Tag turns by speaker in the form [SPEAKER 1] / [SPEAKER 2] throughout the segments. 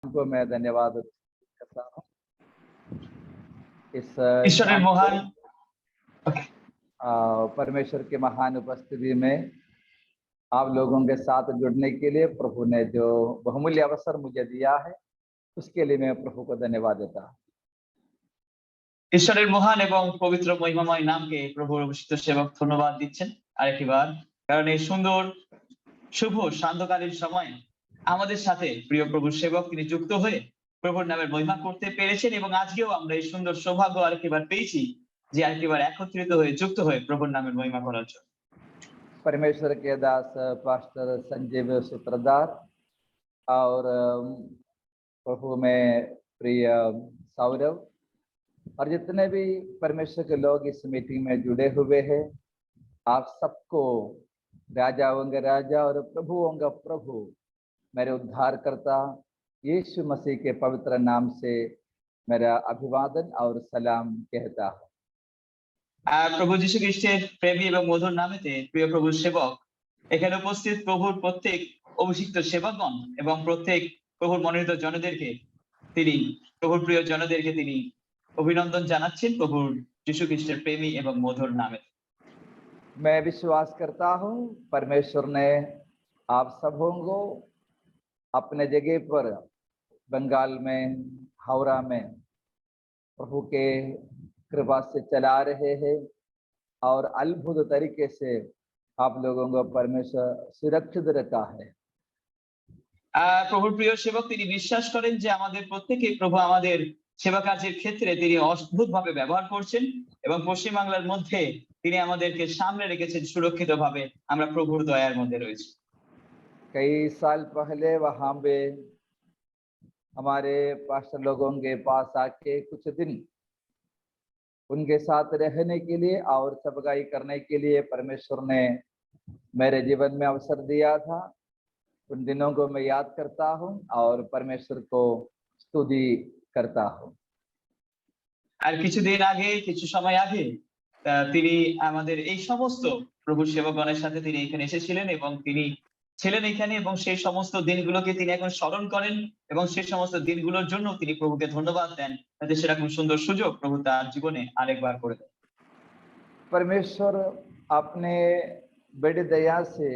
[SPEAKER 1] को मैं धन्यवाद करता हूँ इस
[SPEAKER 2] ঈশ্বরের
[SPEAKER 1] शाम
[SPEAKER 2] মহান
[SPEAKER 1] परमेश्वर की महान उपस्थिति में आप लोगों के साथ जुड़ने के लिए प्रभु ने जो बहुमूल्य अवसर मुझे दिया है उसके लिए मैं प्रभु को धन्यवाद देता हूँ।
[SPEAKER 2] ঈশ্বরের মহান এবং পবিত্র মহিমাময় নামকে প্রভুর অভিষিক্ত সেবক ধন্যবাদ দিচ্ছেন আরেকটিবার, কারণ এই সুন্দর শুভ সান্ধ্যকালীন সময় আমাদের সাথে প্রিয় প্রভুর সেবক তিনি যুক্ত হয়ে প্রভুর নামের মহিমা করতে পেরেছেন এবং আজকেও আমরা এই সুন্দর সৌভাগ্য আরেকটিবার পেয়েছি যে আরেকটিবার একত্রিত হয়ে যুক্ত হয়ে প্রভুর নামের মহিমা করার জন্য।
[SPEAKER 1] परमेश्वर के दास पास्टर संजीव सूत्रधार और प्रभु में प्रिय सौरभ और जितने भी परमेश्वर के लोग इस मीटिंग में जुड़े हुए हैं, आप सबको राजाओं का राजा और प्रभुओं का प्रभु मेरे उद्धारकर्ता यीशु मसीह के पवित्र नाम से मेरा अभिवादन और सलाम कहता हूँ।
[SPEAKER 2] প্রভু যীশু খ্রিস্টের প্রেমী এবং মধুর নামেতে প্রিয় প্রভুর সেবক এখানে উপস্থিত প্রভুর প্রত্যেক অভিষিক্ত সেবকগণ এবং প্রত্যেক প্রভুর মনোনীত জনদেরকে তিনি প্রভুর প্রিয় জনদেরকে তিনি অভিনন্দন জানাচ্ছেন প্রভুর যীশু খ্রিস্টের প্রেমী এবং মধুর নামে।
[SPEAKER 1] मैं विश्वास करता हूँ परमेश्वर ने आप सबों को अपने जगह पर बंगाल में हावड़ा में प्रभु के कृपा से चला रहे हैं और अद्भुत तरीके से आप लोगों को परमेश्वर सुरक्षित रखा है।
[SPEAKER 2] প্রভুর প্রিয় সেবক তিনি বিশ্বাস করেন যে আমাদের প্রত্যেককে প্রভু আমাদের সেবা কার্যের ক্ষেত্রে তিনি অদ্ভুতভাবে ব্যবহার করছেন এবং পশ্চিম বাংলার মধ্যে তিনি আমাদেরকে সামনে রেখেছেন সুরক্ষিতভাবে। আমরা প্রভুর দয়ার মধ্যে রয়েছি।
[SPEAKER 1] कई साल पहले वहां पे हमारे पास्टर लोगों के पास आके कुछ दिन उनके साथ रहने के लिए और सबगाई करने के लिए परमेश्वर ने मेरे जीवन में अवसर दिया था। उन दिनों को मैं याद करता हूँ और परमेश्वर को स्तुति करता हूँ।
[SPEAKER 2] আর কিছুদিন আগে কিছু সময় আগে তিনি আমাদের এই সমস্ত প্রভুর সেবকগণের সাথে তিনি এখানে এসেছিলেন এবং তিনি ছিলেন এখানে এবং সেই সমস্ত দিনগুলোকে তিনি এখন স্মরণ করেন এবং সেই সমস্ত দিনগুলোর জন্য তিনি প্রভুকে ধন্যবাদ দেন যাতে সেরকম সুন্দর সুযোগ প্রভু তার জীবনে আরেকবার করে দেন।
[SPEAKER 1] परमेश्वर अपने बड़ी दया से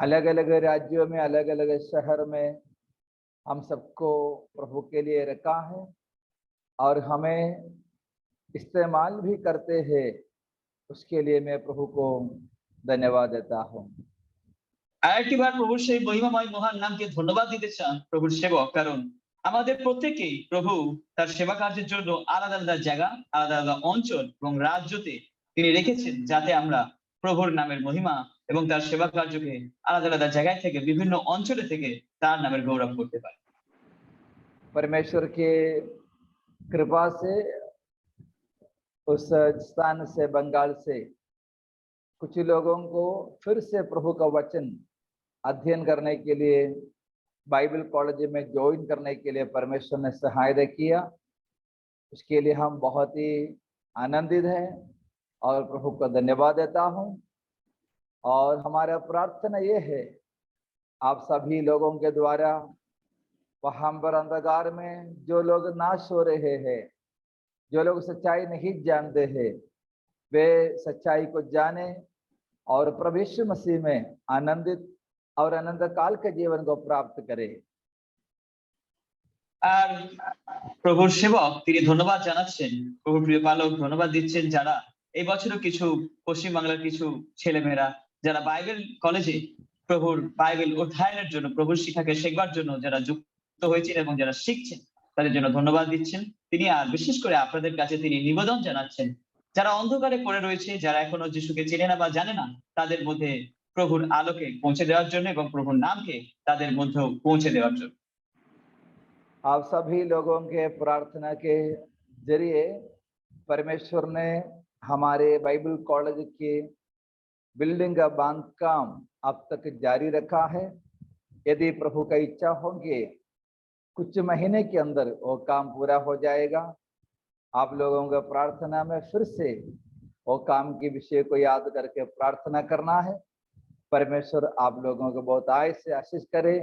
[SPEAKER 1] अलग अलग राज्यों में अलग अलग शहर में हम सबको प्रभु के लिए रखा है और हमें इस्तेमाल भी करते हैं। उसके लिए मैं प्रभु को धन्यवाद देता हूँ।
[SPEAKER 2] আরেকটিবার প্রভুর সেই মহিমাময় মহান নামকে ধন্যবাদ দিতে চান প্রভুর সেবক, কারণ আমাদের প্রত্যেকেই প্রভু তার সেবা কার্যের জন্য আলাদা আলাদা জায়গা আলাদা আলাদা অঞ্চল এবং রাজ্যতে তিনি রেখেছেন যাতে আমরা প্রভুর নামের মহিমা এবং তার সেবা কার্যকে আলাদা আলাদা জায়গায় থেকে বিভিন্ন অঞ্চলে থেকে তার নামের গৌরব করতে পারি।
[SPEAKER 1] परमेश्वर के कृपा से उस स्थान से बंगाल से कुछ लोगों को फिर से प्रभु का वचन अध्ययन करने के लिए बाइबल कॉलेज में ज्वाइन करने के लिए परमेश्वर ने सहायता किया। उसके लिए हम बहुत ही आनंदित हैं और प्रभु को धन्यवाद देता हूं। और हमारा प्रार्थना ये है आप सभी लोगों के द्वारा वहां पर अंधकार में जो लोग नाश हो रहे हैं, जो लोग सच्चाई नहीं जानते हैं, वे सच्चाई को जाने और प्रभु यीशु मसीह में आनंदित और अनंत काल के जीवन को प्राप्त करे।
[SPEAKER 2] আর প্রভুর সেবক তিনি ধন্যবাদ জানাচ্ছেন, প্রভুর প্রিয় পালক ধন্যবাদ দিচ্ছেন যারা এই বছরও কিছু পশ্চিমবাংলার কিছু ছেলেমেয়েরা যারা বাইবেল কলেজে প্রভুর বাইবেল অধ্যয়নের জন্য প্রভুর শিক্ষাকে শেখবার জন্য যারা যুক্ত হয়েছেন এবং যারা শিখছেন তাদের জন্য ধন্যবাদ দিচ্ছেন তিনি। আর বিশেষ করে আপনাদের কাছে তিনি নিবেদন জানাচ্ছেন যারা অন্ধকারে পড়ে রয়েছে, যারা এখনো যিশুকে চেনে না বা জানে না, তাদের মধ্যে প্রভুর আলোকে পৌঁছে দেওয়ার জন্য এবং প্রভুর নামকে তাদের মধ্যেও পৌঁছে দেওয়ার জন্য।
[SPEAKER 1] आप सभी लोगों के प्रार्थना के जरिए परमेश्वर ने हमारे बाइबल कॉलेज के बिल्डिंग का बांधकाम अब तक जारी रखा है। यदि प्रभु का इच्छा होगी कुछ महीने के अंदर वो काम पूरा हो जाएगा। आप लोगों का प्रार्थना में फिर से वो काम के विषय को याद करके प्रार्थना करना है। परमेश्वर आप लोगों को बहुत आय से आशीष करे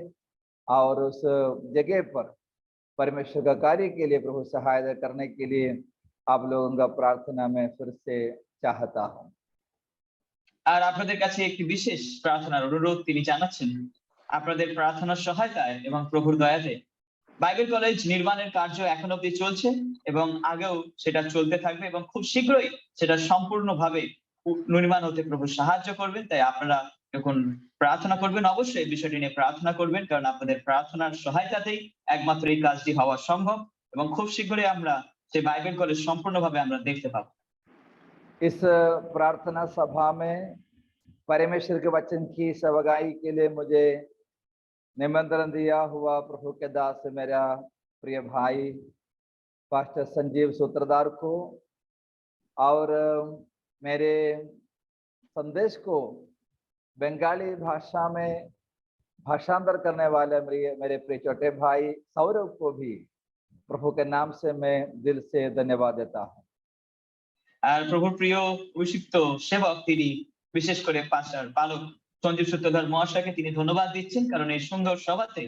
[SPEAKER 1] और उस जगह पर परमेश्वर का कार्य के लिए प्रभु सहायता करने के लिए आप लोगों का प्रार्थना में फिर से चाहता हूँ।
[SPEAKER 2] আর আপনাদের কাছে একটি বিশেষ প্রার্থনার অনুরোধ তিনি জানাচ্ছেন। আপনাদের প্রার্থনার সহায়তায় এবং প্রভুর দয়াতে বাইবেল কলেজ নির্মাণের কার্য এখন অবধি চলছে এবং আগেও সেটা চলতে থাকবে এবং খুব শীঘ্রই সেটা সম্পূর্ণভাবে নির্মাণ হতে প্রভু সাহায্য করবেন। তাই আপনারা যখন প্রার্থনা করবেন অবশ্যই এই বিষয়টি নিয়ে প্রার্থনা করবেন, কারণ আপনাদের প্রার্থনার সহায়তাতেই একমাত্র এই কাজটি হওয়া সম্ভব এবং খুব শীঘ্রই আমরা সেই বাইবেল কলেজ সম্পূর্ণভাবে আমরা দেখতে পাবো।
[SPEAKER 1] इस प्रार्थना सभा में परमेश्वर के वचन की सवगाई के लिए मुझे निमंत्रण दिया हुआ प्रभु के दास मेरा प्रिय भाई पास्टर संजीव सूत्रधार को और मेरे संदेश को बंगाली भाषा में भाषांतर करने वाले मेरे प्रिय छोटे भाई सौरभ को भी प्रभु के नाम से मैं दिल से धन्यवाद देता हूँ।
[SPEAKER 2] আর প্রভুর প্রিয় অভিষিক্ত সেবক তিনি বিশেষ করে পাস্টার পালক সঞ্জীব সূত্রধর মহাশয়কে তিনি ধন্যবাদ দিচ্ছেন, কারণ এই সুন্দর সভাতে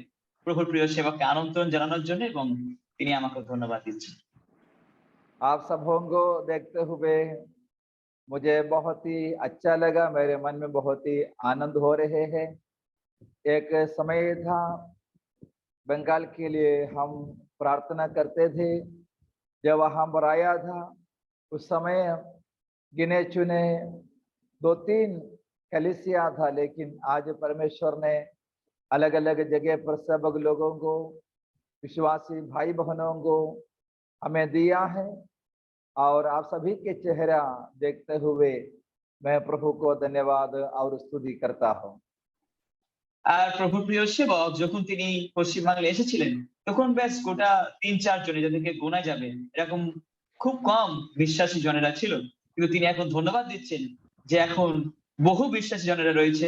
[SPEAKER 2] প্রভুর প্রিয় সেবককে আমন্ত্রণ জানানোর জন্য এবং তিনি আমাকে ধন্যবাদ দিচ্ছেন।
[SPEAKER 1] आप सबों को देखते हुए मुझे बहुत ही अच्छा लगा, मेरे मन में बहुत ही आनंद हो रहे हैं। एक समय था बंगाल के लिए हम प्रार्थना करते थे, जब वहां पर आया था उस समय गिने चुने 2-3 कलीसिया था, लेकिन आज परमेश्वर ने अलग अलग जगह पर सब लोगों को, विश्वासी भाई बहनों को हमें दिया है और आप सभी के चेहरा देखते हुए मैं प्रभु को धन्यवाद और स्तुति करता हूँ।
[SPEAKER 2] আর প্রভুর প্রিয় সেবক যখন তিনি পশ্চিমবাংলায় এসেছিলেন তখন ব্যাস গোটা 3-4 জনে, যাদেরকে গোনা যাবে এরকম খুব কম বিশ্বাসী জনেরা ছিল, কিন্তু তিনি এখন ধন্যবাদ দিচ্ছেন যে এখন বহু বিশ্বাসী জনেরা রয়েছে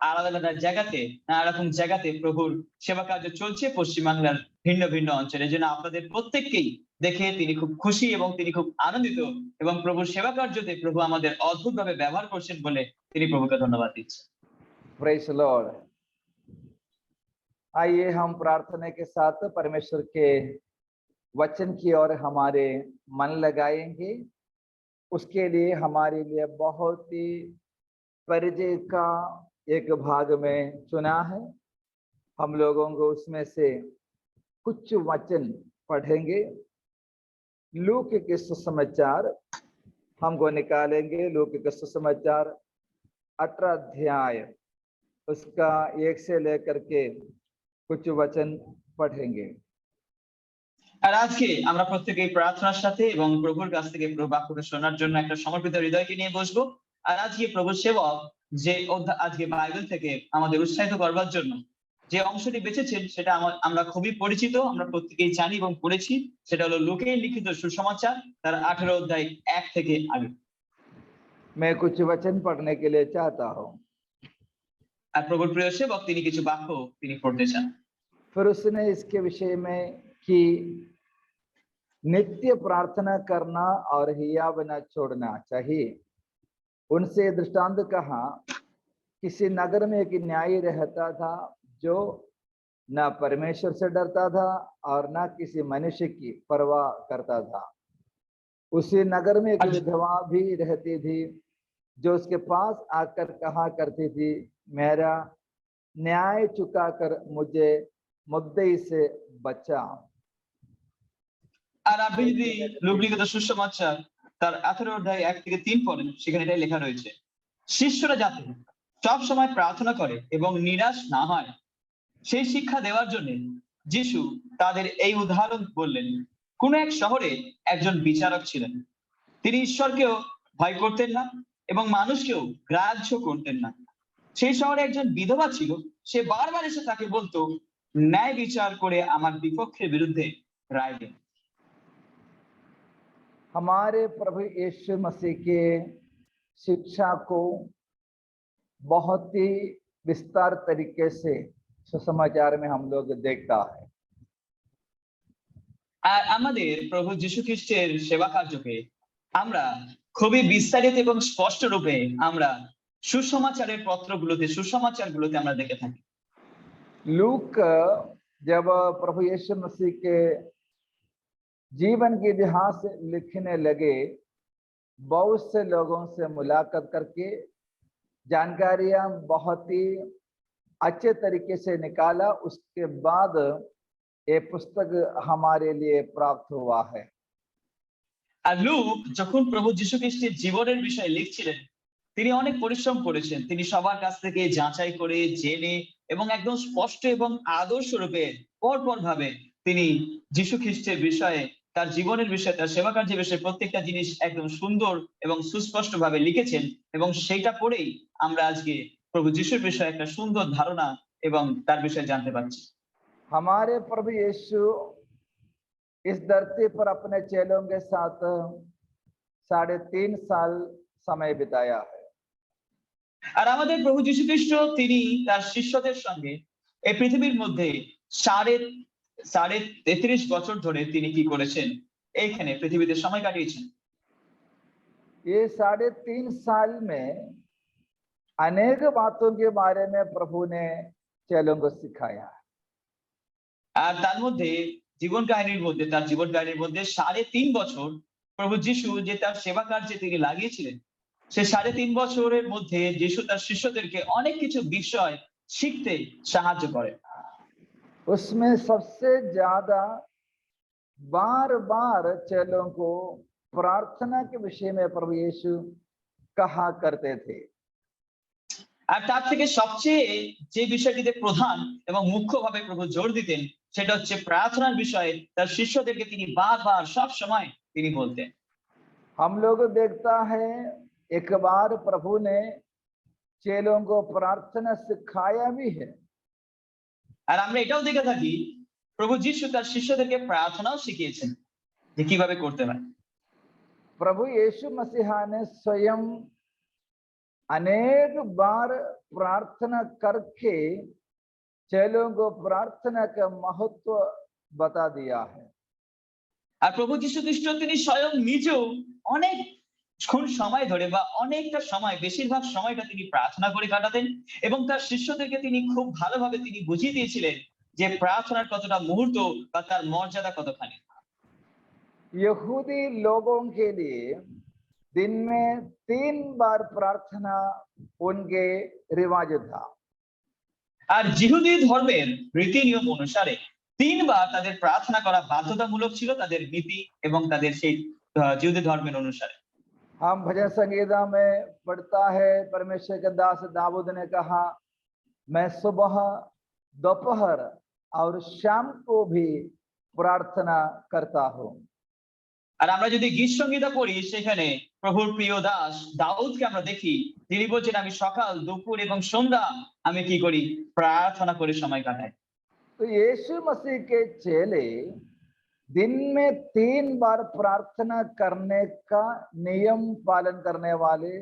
[SPEAKER 2] আলাদা আলাদা জায়গাতে, নানা রকম জায়গাতে প্রভুর সেবা কার্য চলছে পশ্চিমবাংলার ভিন্ন ভিন্ন অঞ্চলে। যেন আপনাদের প্রত্যেককেই দেখে তিনি খুব খুশি এবং তিনি খুব আনন্দিত এবং প্রভুর সেবা কার্যতে প্রভু আমাদের অদ্ভুতভাবে ব্যবহার করছেন বলে তিনি প্রভুকে ধন্যবাদ দিচ্ছেন।
[SPEAKER 1] Praise Lord. आइए हम प्रार्थना के साथ परमेश्वर के वचन की ओर हमारे मन लगाएंगे। उसके लिए हमारे लिए बहुत ही परिचय का एक भाग में चुना है। हम लोगों को उसमें से कुछ वचन पढ़ेंगे। लूक के सुसमाचार हमको निकालेंगे। लूक के सुसमाचार 18 अध्याय उसका 1 से लेकर के कुछ वचन पढ़ेंगे।
[SPEAKER 2] আর আজকে আমরা প্রত্যেকেই প্রার্থনার সাথে এবং প্রভুর কাছ থেকে প্রভু বাক্যকে শোনার জন্য একটা সমর্পিত হৃদয়কে নিয়ে বসবো। আর আজকে প্রভু সেবক যে আজকে বাইবেল থেকে আমাদের উৎসাহিত করবার জন্য যে অংশটি বেছেছেন সেটা আমরা খুবই পরিচিত, আমরা প্রত্যেকেই জানি এবং পড়েছি। সেটা হলো লুকের লিখিত সুসমাচার তার 18 অধ্যায় 1 থেকে আগে।
[SPEAKER 1] मैं कुछ वचन पढ़ने के लिए चाहता हूँ।
[SPEAKER 2] আর প্রভুর প্রিয় সেবক তিনি কিছু বাক্য তিনি পড়তে চান।
[SPEAKER 1] फिर उसने इसके विषय में कि नित्य प्रार्थना करना और हियाव न छोड़ना चाहिए। उनसे दृष्टांत कहा, किसी नगर में एक न्यायी रहता था जो न परमेश्वर से डरता था और न किसी मनुष्य की परवाह करता था। उसी नगर में एक विधवा भी रहती थी जो उसके पास आकर कहा करती थी, मेरा न्याय चुकाकर मुझे मुद्दई से बचा।
[SPEAKER 2] আর আপনি যদি লুক লিখিত সুসমাচার তার 18 অধ্যায় 1 থেকে 3 পড়েন, সেখানে এটাই লেখা রয়েছে, শিষ্যরা যাতে সব সময় প্রার্থনা করে এবং নিরাশ না হয় সেই শিক্ষা দেওয়ার জন্য যিশু তাদের এই উদাহরণ বললেন। কোন এক শহরে একজন বিচারক ছিলেন। তিনি ঈশ্বরকেও ভয় করতেন না এবং মানুষকেও গ্রাহ্য করতেন না। সেই শহরে একজন বিধবা ছিল। সে বারবার এসে তাকে বলতো, ন্যায় বিচার করে আমার বিপক্ষের বিরুদ্ধে রায় দিন।
[SPEAKER 1] हमारे प्रभु यीशु मसीह के शिक्षा को बहुत ही विस्तार तरीके से सुसमाचार में हम लोग देखता है।
[SPEAKER 2] আর আমাদের প্রভু যীশু খ্রিস্টের সেবা কার্যকে আমরা খুবই বিস্তারিত এবং স্পষ্ট রূপে আমরা সুসমাচারের পত্রগুলোতে সুসমাচারগুলোতে আমরা দেখে থাকি।
[SPEAKER 1] लूक जब प्रभु यीशु मसीह के जीवन के इतिहास लिखने लगे, बहुत से लोगों से मुलाकात करके जानकारियां बहुत ही अच्छे तरीके से निकाला। उसके बाद ये पुस्तक हमारे लिए प्राप्त हुआ है।
[SPEAKER 2] আর লুক যখন প্রভু যীশু খ্রিস্টের জীবনের বিষয়ে লিখছিলেন, তিনি অনেক পরিশ্রম করেছেন। তিনি সবার কাছ থেকে যাচাই করে জেনে এবং একদম স্পষ্ট এবং আদর্শ রূপে পরপর ভাবে তিনি যীশু খ্রিস্টের বিষয়ে, তার জীবনের বিষয়ে, তার সেবা কার্যের বিষয়ে প্রত্যেকটা জিনিস একদম সুন্দর এবং সুস্পষ্ট ভাবে লিখেছেন। এবং সেইটা পড়েই আমরা আজকে প্রভু যীশুর বিষয়ে একটা সুন্দর ধারণা এবং তার বিষয়ে জানতে পারছি।
[SPEAKER 1] हमारे प्रभु यीशु इस धरती पर अपने चेलों के साथ 3.5 साल समय बिताया है।
[SPEAKER 2] আর আমাদের প্রভু যীশু খ্রিস্ট তিনি তার শিষ্যদের সঙ্গে এই পৃথিবীর মধ্যে সাড়ে সাড়ে 33 বছর ধরে তিনি কি করেছেন, এইখানে পৃথিবীতে সময় কাটিয়েছেন।
[SPEAKER 1] ये 3.5 साल में अनेक बातों के बारे में प्रभु ने चेलों को सिखाया।
[SPEAKER 2] আর তার মধ্যে জীবন কাহিনীর মধ্যে, তার জীবন কাহিনীর মধ্যে 3.5 বছর প্রভু যীশু যে তার সেবা কার্যে তিনি লাগিয়েছিলেন, সে 3.5 বছরের মধ্যে যীশু তার শিষ্যদেরকে অনেক কিছু বিষয় শিখতে সাহায্য করে।
[SPEAKER 1] उसमें सबसे ज्यादा बार बार चेलों को प्रार्थना के विषय में प्रभु यीशु कहा करते थे।
[SPEAKER 2] আর তার থেকে সবচেয়ে যে বিষয়টিতে প্রধান এবং মুখ্যভাবে প্রভু জোর দিতেন, সেটা হচ্ছে প্রার্থনার বিষয়ে তার শিষ্যদেরকে তিনি বারবার সব সময় তিনি বলতেন।
[SPEAKER 1] हम लोग देखता है एक बार प्रभु ने चेलों को प्रार्थना सिखाया भी है।
[SPEAKER 2] আর আমরা এটাও দেখে থাকি প্রভু যীশু তার শিষ্যদেরকে প্রার্থনাও শিখিয়েছেন যে কিভাবে করতে হয়।
[SPEAKER 1] प्रभु यीशु मसीह ने स्वयं अनेक बार प्रार्थना करके चेलों को प्रार्थना का महत्व बता दिया है।
[SPEAKER 2] আর প্রভু যীশু খ্রিস্ট তিনি স্বয়ং নিজেও অনেকক্ষণ সময় ধরে বা অনেকটা সময়, বেশিরভাগ সময়টা তিনি প্রার্থনা করে কাটাতেন এবং তার শিষ্যদেরকে তিনি খুব ভালোভাবে তিনি বুঝিয়ে দিয়েছিলেন যে প্রার্থনার কতটা মুহূর্ত বা তার মর্যাদা কতখানি।
[SPEAKER 1] यहूदी लोगों के लिए दिन में 3 बार प्रार्थना उनके रिवाज था।
[SPEAKER 2] আর জিহুদি ধর্মের রীতি নিয়ম অনুসারে 3 বার তাদের প্রার্থনা করা বাধ্যতামূলক ছিল, তাদের নীতি এবং তাদের সেই জিহুদি ধর্মের অনুসারে।
[SPEAKER 1] हम भजन संगीता में पढ़ता है, परमेश्वर के दास दाऊद ने कहा, मैं सुबह, दोपहर और शाम को भी प्रार्थना करता हूँ।
[SPEAKER 2] আর আমরা যদি গীত সংগীতা পড়ি, সেখানে প্রভুর প্রিয় দাস দাউদকে আমরা দেখি, তিনি বলছেন আমি সকাল, দুপুর এবং সন্ধ্যা আমি কি করি, প্রার্থনা করে সময় কাটাই।
[SPEAKER 1] तो यीशु मसीह के चेले दिन में 3 बार प्रार्थना करने का नियम पालन करने वाले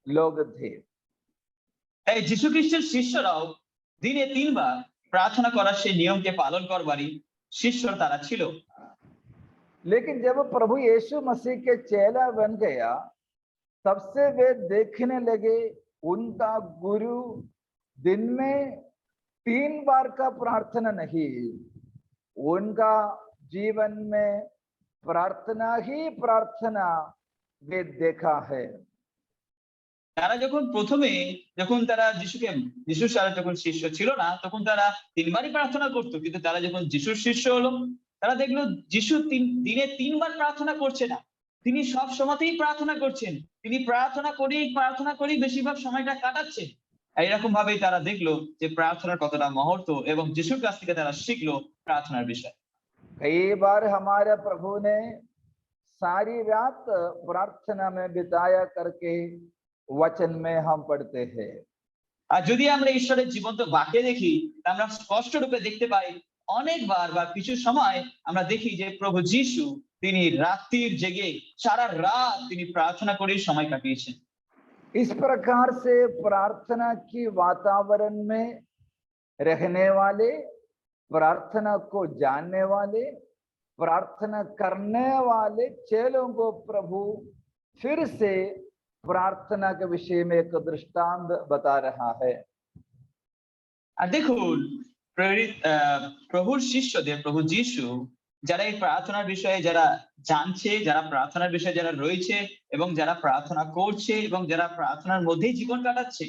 [SPEAKER 1] लोग थे।
[SPEAKER 2] তাই যীশু খ্রিস্টের শিষ্যরাও দিনে 3 বার প্রার্থনা করার সেই নিয়মকে পালন করবারই শিষ্য তারা ছিল।
[SPEAKER 1] लेकिन जब प्रभु यीशु मसीह के चेला बन गया, तब से वे देखने लगे उनका गुरु दिन में 3 बार का प्रार्थना नहीं, उनका जीवन में प्रार्थना ही प्रार्थना वे देखा है।
[SPEAKER 2] তারা যখন তারা যিশুর সারা যখন শিষ্য ছিল না, তখন তারা 3 বারই প্রার্থনা করতো। কিন্তু তারা যখন যিশুর শিষ্য হলো, তারা দেখলো যিশু দিনে 3 বার প্রার্থনা করছে না, তিনি সব সময়তেই প্রার্থনা করছেন। তিনি প্রার্থনা করেই বেশিরভাগ সময়টা কাটাচ্ছেন। এইরকম ভাবেই তারা দেখলো যে প্রার্থনার কতটা মহত্ব এবং যিশুর কাছ থেকে তারা শিখলো প্রার্থনার বিষয়।
[SPEAKER 1] कई बार हमारे प्रभु ने सारी रात प्रार्थना में बिताया करके वचन में हम पढ़ते हैं।
[SPEAKER 2] আর যদি আমরা ঈশ্বরের জীবন্ত বাক্যে দেখি, আমরা স্পষ্ট রূপে দেখতে পাই অনেকবার বা কিছু সময় আমরা দেখি যে প্রভু যীশু তিনি রাত্রির জেগে সারা রাত তিনি প্রার্থনা করে সময় কাটিয়েছেন।
[SPEAKER 1] इस प्रकार से प्रार्थना की वातावरण में रहने वाले, प्रार्थना को जानने वाले, प्रार्थना करने वाले चेलों को प्रभु फिर से प्रार्थना के विषय में एक दृष्टांत बता रहा है।
[SPEAKER 2] আর দেখুন প্রভুর শিষ্যদের, প্রভু যীশু যারা এই প্রার্থনার বিষয়ে যারা জানছে, যারা প্রার্থনার বিষয়ে যারা রয়েছে এবং যারা প্রার্থনা করছে এবং যারা প্রার্থনার মধ্যেই জীবন কাটাচ্ছে,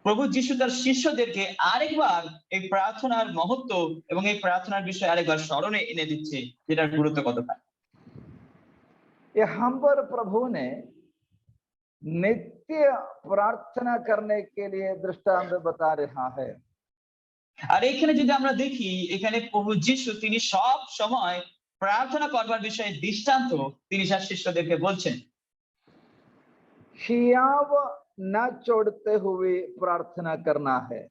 [SPEAKER 2] প্রভু যীশু তার শিষ্যদেরকে আরেকবার এই প্রার্থনার মহত্ব এবং এই প্রার্থনার বিষয়ে আরেকবার স্মরণে এনে দিচ্ছে, যেটার গুরুত্ব কতটা।
[SPEAKER 1] यहाँ पर प्रभु ने नित्य प्रार्थना करने के लिए दृष्टांत बता रहा है।
[SPEAKER 2] আর এখানে যদি আমরা দেখি, এখানে প্রভু যীশু তিনি সব সময় প্রার্থনা করবার বিষয়ে দৃষ্টান্ত তিনি তার শিষ্যদেরকে বলছেন।
[SPEAKER 1] हियाव न छोड़ते हुए प्रार्थना करना है।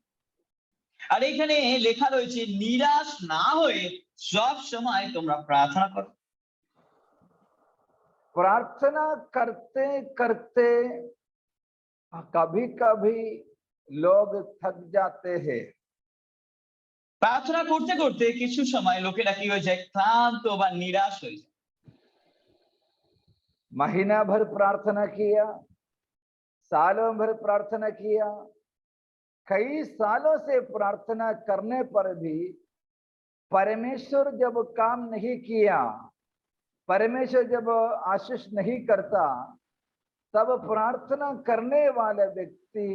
[SPEAKER 2] আর এখানে লেখা রয়েছে নিরাশ না হয়ে সব সময় তোমরা প্রার্থনা করো।
[SPEAKER 1] प्रार्थना करते करते कभी कभी लोग थक जाते हैं।
[SPEAKER 2] প্রার্থনা করতে করতে কিছু সময় লোকেরা কি হয়ে যায়, ক্লান্ত বা নিরাশ হয়ে যায়।
[SPEAKER 1] महीना भर प्रार्थना किया, सालों भर प्रार्थना किया, कई सालों से प्रार्थना करने पर भी परमेश्वर जब काम नहीं किया, परमेश्वर जब आशीष नहीं करता, तब प्रार्थना करने वाले व्यक्ति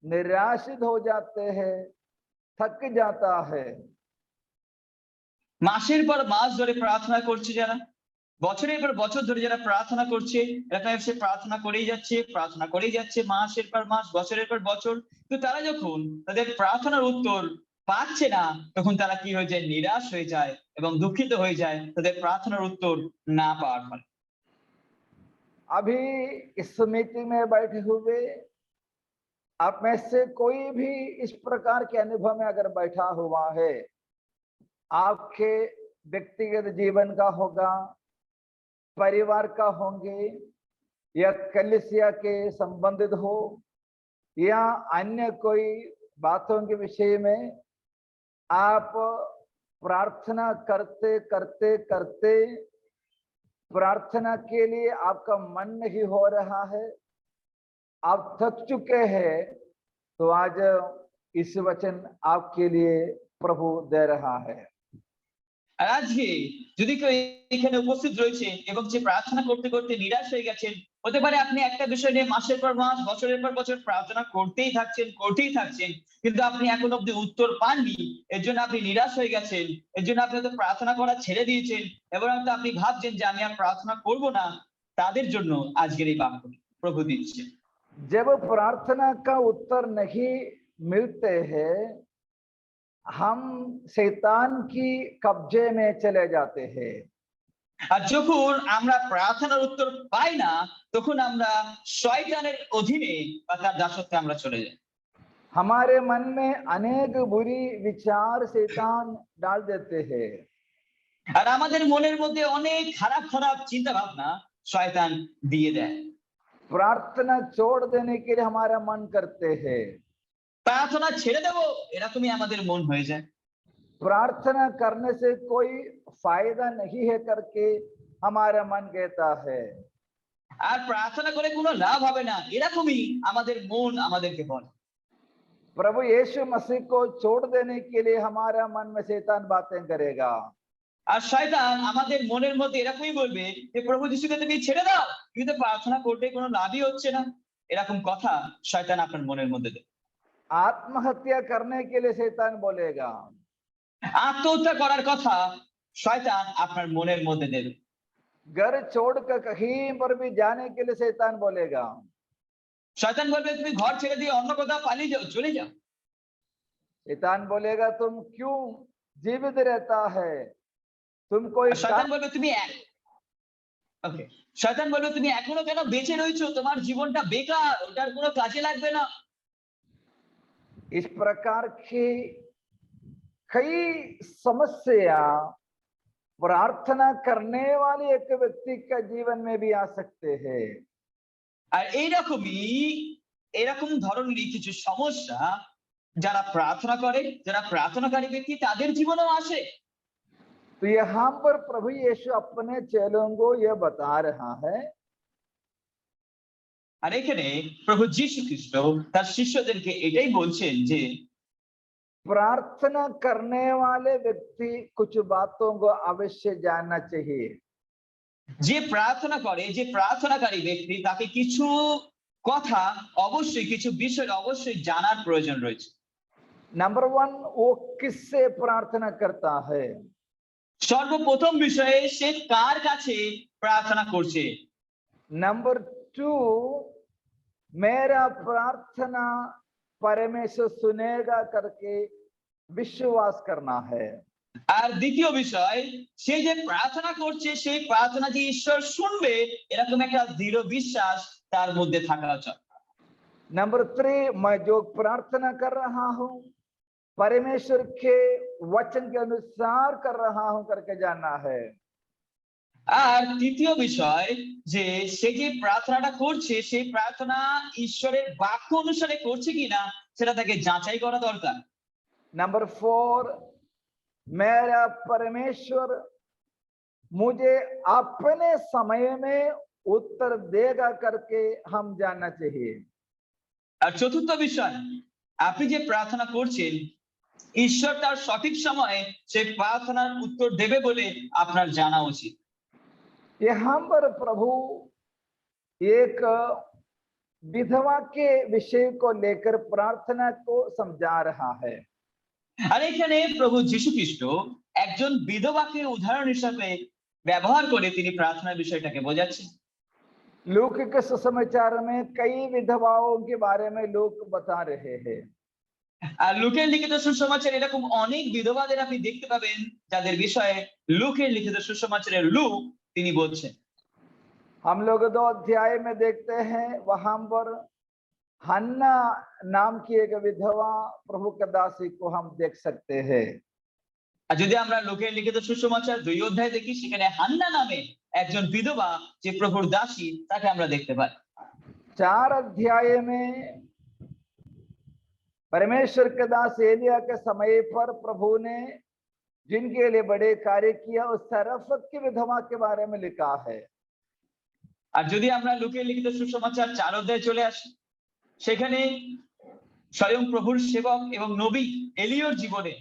[SPEAKER 1] निराशित हो जाते हैं, थक जाता है।
[SPEAKER 2] মাসের পর মাস ধরে প্রার্থনা করছে যারা, বছরের পর বছর ধরে যারা প্রার্থনা করছে, এরকম সে প্রার্থনা করেই যাচ্ছে মাসের পর মাস, বছরের পর বছর, তো তারা যখন তাদের প্রার্থনার উত্তর পাচ্ছে না, তখন তারা কি হয়ে যায়, নিরাশ হয়ে যায় এবং দুঃখিত হয়ে যায় তাদের প্রার্থনার উত্তর না পাওয়ার ফলে।
[SPEAKER 1] अभी इस समिति में बैठे हुए आप में से कोई भी इस प्रकार के अनुभव में अगर बैठा हुआ है, आपके व्यक्तिगत जीवन का होगा, परिवार का होंगे, या कलीसिया के संबंधित हो, या अन्य कोई बातों के विषय में आप प्रार्थना करते करते करते प्रार्थना के लिए आपका मन नहीं हो रहा है, आप थक चुके हैं, तो आज इस वचन आपके लिए प्रभु दे रहा है।
[SPEAKER 2] আর আজকে যদি কেউ এখানে উপস্থিত রয়েছে এবং যে প্রার্থনা করতে করতে নিরাশ হয়ে গেছেন, হতে পারে আপনি একটা বিষয় নিয়ে মাসের পর মাস, বছরের পর বছর প্রার্থনা করতেই থাকছেন, কিন্তু আপনি এখন অব্দি উত্তর পাননি, এর জন্য আপনি নিরাশ হয়ে গেছেন, এর জন্য আপনি হয়তো প্রার্থনা করা ছেড়ে দিয়েছেন এবং আপনি ভাবছেন যে আমি আর প্রার্থনা করব না, তাদের জন্য আজকের এই বাক্য প্রভু দিচ্ছে।
[SPEAKER 1] जब प्रार्थना का उत्तर नहीं मिलते हैं, हम शैतान की कब्जे में चले जाते हैं।
[SPEAKER 2] আর যখন আমরা প্রার্থনার উত্তর পাই না, তখন আমরা শয়তানের অধীনে বা তার দাসত্বে আমরা চলে যাই।
[SPEAKER 1] हमारे मन में अनेक बुरी विचार शैतान डाल देते हैं।
[SPEAKER 2] আর আমাদের মনের মধ্যে অনেক খারাপ খারাপ চিন্তা ভাবনা শয়তান দিয়ে দেয়।
[SPEAKER 1] प्रार्थना छोड़ देने के लिए हमारा मन करते हैं,
[SPEAKER 2] প্রার্থনা ছেড়ে দেব এরকমই আমাদের মন হয়ে যায়।
[SPEAKER 1] प्रार्थना करने से कोई फायदा नहीं है करके हमारा मन कहता है।
[SPEAKER 2] আর প্রার্থনা করে কোনো লাভ হবে না, এরকমই আমাদের মন আমাদেরকে বলে।
[SPEAKER 1] प्रभु यीशु मसीह को छोड़ देने के लिए हमारा मन में शैतान बातें करेगा।
[SPEAKER 2] আর শয়তান আমাদের মনের মধ্যে এরকমই বলবে যে প্রভু যিশুকে তুমি ছেড়ে দাও, কিন্তু প্রার্থনা করতে কোনো লাভই হচ্ছে না, এরকম কথা শয়তান আপনার মনের মধ্যে দেয়।
[SPEAKER 1] आत्महत्या करने के लिए शैतान बोलेगा,
[SPEAKER 2] আত্মহত্যা করার কথা শয়তান আপনার মনের মধ্যে দেবে।
[SPEAKER 1] घर छोड़कर कहीं पर भी जाने के लिए शैतान बोलेगा,
[SPEAKER 2] শয়তান বলবে তুমি ঘর ছেড়ে দিয়ে অন্য কোথাও পালিয়ে যাও, চলে যাও।
[SPEAKER 1] शैतान बोलेगा तुम क्यों जीवित रहता है, तुम कोई
[SPEAKER 2] শয়তান বলবে তুমি এখনো কেন বেঁচে রয়েছো, তোমার জীবনটা বেকার, ওটার কোনো কাজে লাগবে না।
[SPEAKER 1] इस प्रकार की कई समस्या प्रार्थना करने वाले एक व्यक्ति का जीवन में भी आ सकते हैं।
[SPEAKER 2] আর এরকম ধরনের কিছু সমস্যা যারা প্রার্থনা করে, যারা প্রার্থনাকারী ব্যক্তি, তাদের জীবনেও আসে।
[SPEAKER 1] तो यहाँ पर प्रभु यीशु अपने चेलों को यह बता रहा है,
[SPEAKER 2] আর এখানে প্রভু যীশু খ্রিস্ট তার শিষ্যদেরকে এটাই বলছেন যে
[SPEAKER 1] प्रार्थना करने वाले व्यक्ति कुछ बातों को अवश्य जानना चाहिए।
[SPEAKER 2] যে প্রার্থনা করে, যে প্রার্থনাকারী ব্যক্তি, তাকে কিছু কথা অবশ্যই, কিছু বিষয় অবশ্যই জানার প্রয়োজন রয়েছে।
[SPEAKER 1] नंबर 1, वो किससे प्रार्थना करता है।
[SPEAKER 2] সর্বপ্রথম বিষয়ে সে কার কাছে প্রার্থনা করছে।
[SPEAKER 1] नंबर 2, मेरा प्रार्थना परमेश्वर सुनेगा करके विश्वास करना है।
[SPEAKER 2] আর দ্বিতীয় বিষয়, সে যে প্রার্থনা করছে সেই প্রার্থনা যে ঈশ্বর শুনবে, এরকম একটা দৃঢ় বিশ্বাস তার মধ্যে থাকা উচিত।
[SPEAKER 1] नंबर 3, मैं जो प्रार्थना कर रहा हूं परमेश्वर के वचन के अनुसार कर रहा हूं करके जानना है।
[SPEAKER 2] আর তৃতীয় বিষয়, যে সে যে প্রার্থনাটা করছে সেই প্রার্থনা ঈশ্বরের বাক্য অনুসারে করছে কিনা সেটা তাকে যাচাই করা দরকার।
[SPEAKER 1] नंबर 4, मेरा परमेश्वर मुझे अपने समय में उत्तर देगा करके हम जानना चाहिए।
[SPEAKER 2] আর চতুর্থ বিষয়, আপনি যে প্রার্থনা করছেন ঈশ্বর তার সঠিক সময়ে সেই প্রার্থনার উত্তর দেবে বলে আপনার জানা উচিত।
[SPEAKER 1] यहाँ पर प्रभु एक विधवा के विषय को लेकर प्रार्थना को समझा रहा है।
[SPEAKER 2] আর এখানে প্রভু যীশু খ্রিস্ট একজন বিধবাকে উদাহরণ হিসেবে ব্যবহার করে তিনি প্রার্থনার বিষয়টাকে বোঝাচ্ছেন।
[SPEAKER 1] लूक के सुसमाचार में कई विधवाओं के बारे में लोग बता रहे हैं।
[SPEAKER 2] আর লুকের লিখিত সুসমাচারে এরকম অনেক বিধবাদের আপনি দেখতে পাবেন যাদের বিষয়ে লুকের লিখিত সুসমাচারের লুক তিনি বলছেন।
[SPEAKER 1] हम लोग 2 अध्याय में देखते हैं, वहां पर हन्ना नाम की एक विधवा प्रभु के दासी को हम देख सकते हैं।
[SPEAKER 2] আর যদি আমরা লুকের লিখিত সুসমাচার 2 অধ্যায় দেখি, সেখানে হান্না নামে একজন বিধবা যে প্রভুর দাসী তাকে আমরা দেখতে পাই।
[SPEAKER 1] 4 अध्याय में परमेश्वर के दास एलिया के समय पर प्रभु ने जिनके लिए बड़े कार्य किया उस सरफत की विधवा के बारे में लिखा है।
[SPEAKER 2] আর যদি আমরা লুকের লিখিত সুসমাচার 4 অধ্যায়ে চলে আসি, সেখানে স্বয়ং প্রভুর সেবক এবং নবী এলিয়র জীবনে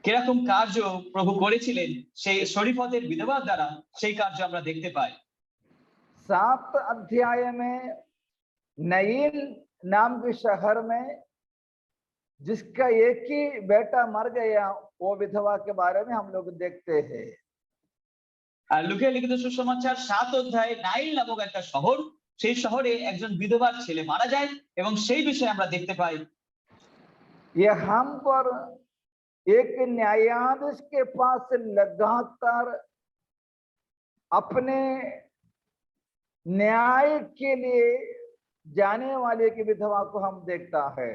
[SPEAKER 2] কিরকম কার্য প্রভু করেছিলেন সেই শরীফতের বিধবার দ্বারা, সেই কার্য আমরা দেখতে পাই।
[SPEAKER 1] 7 अध्याय में नईन नाम के शहर में जिसका एक ही बेटा मर गया, वो विधवा के बारे में हम लोग देखते हैं।
[SPEAKER 2] আর লুকের লিখিত সুসমাচার 7 অধ্যায়ে নাইল নামক একটা শহর, সেই শহরে একজন বিধবার ছেলে মারা যায় এবং সেই বিষয়ে আমরা দেখতে পাই।
[SPEAKER 1] यहाँ पर एक न्यायाधीश के पास लगातार अपने न्याय के लिए जाने वाले की विधवा को हम देखता है।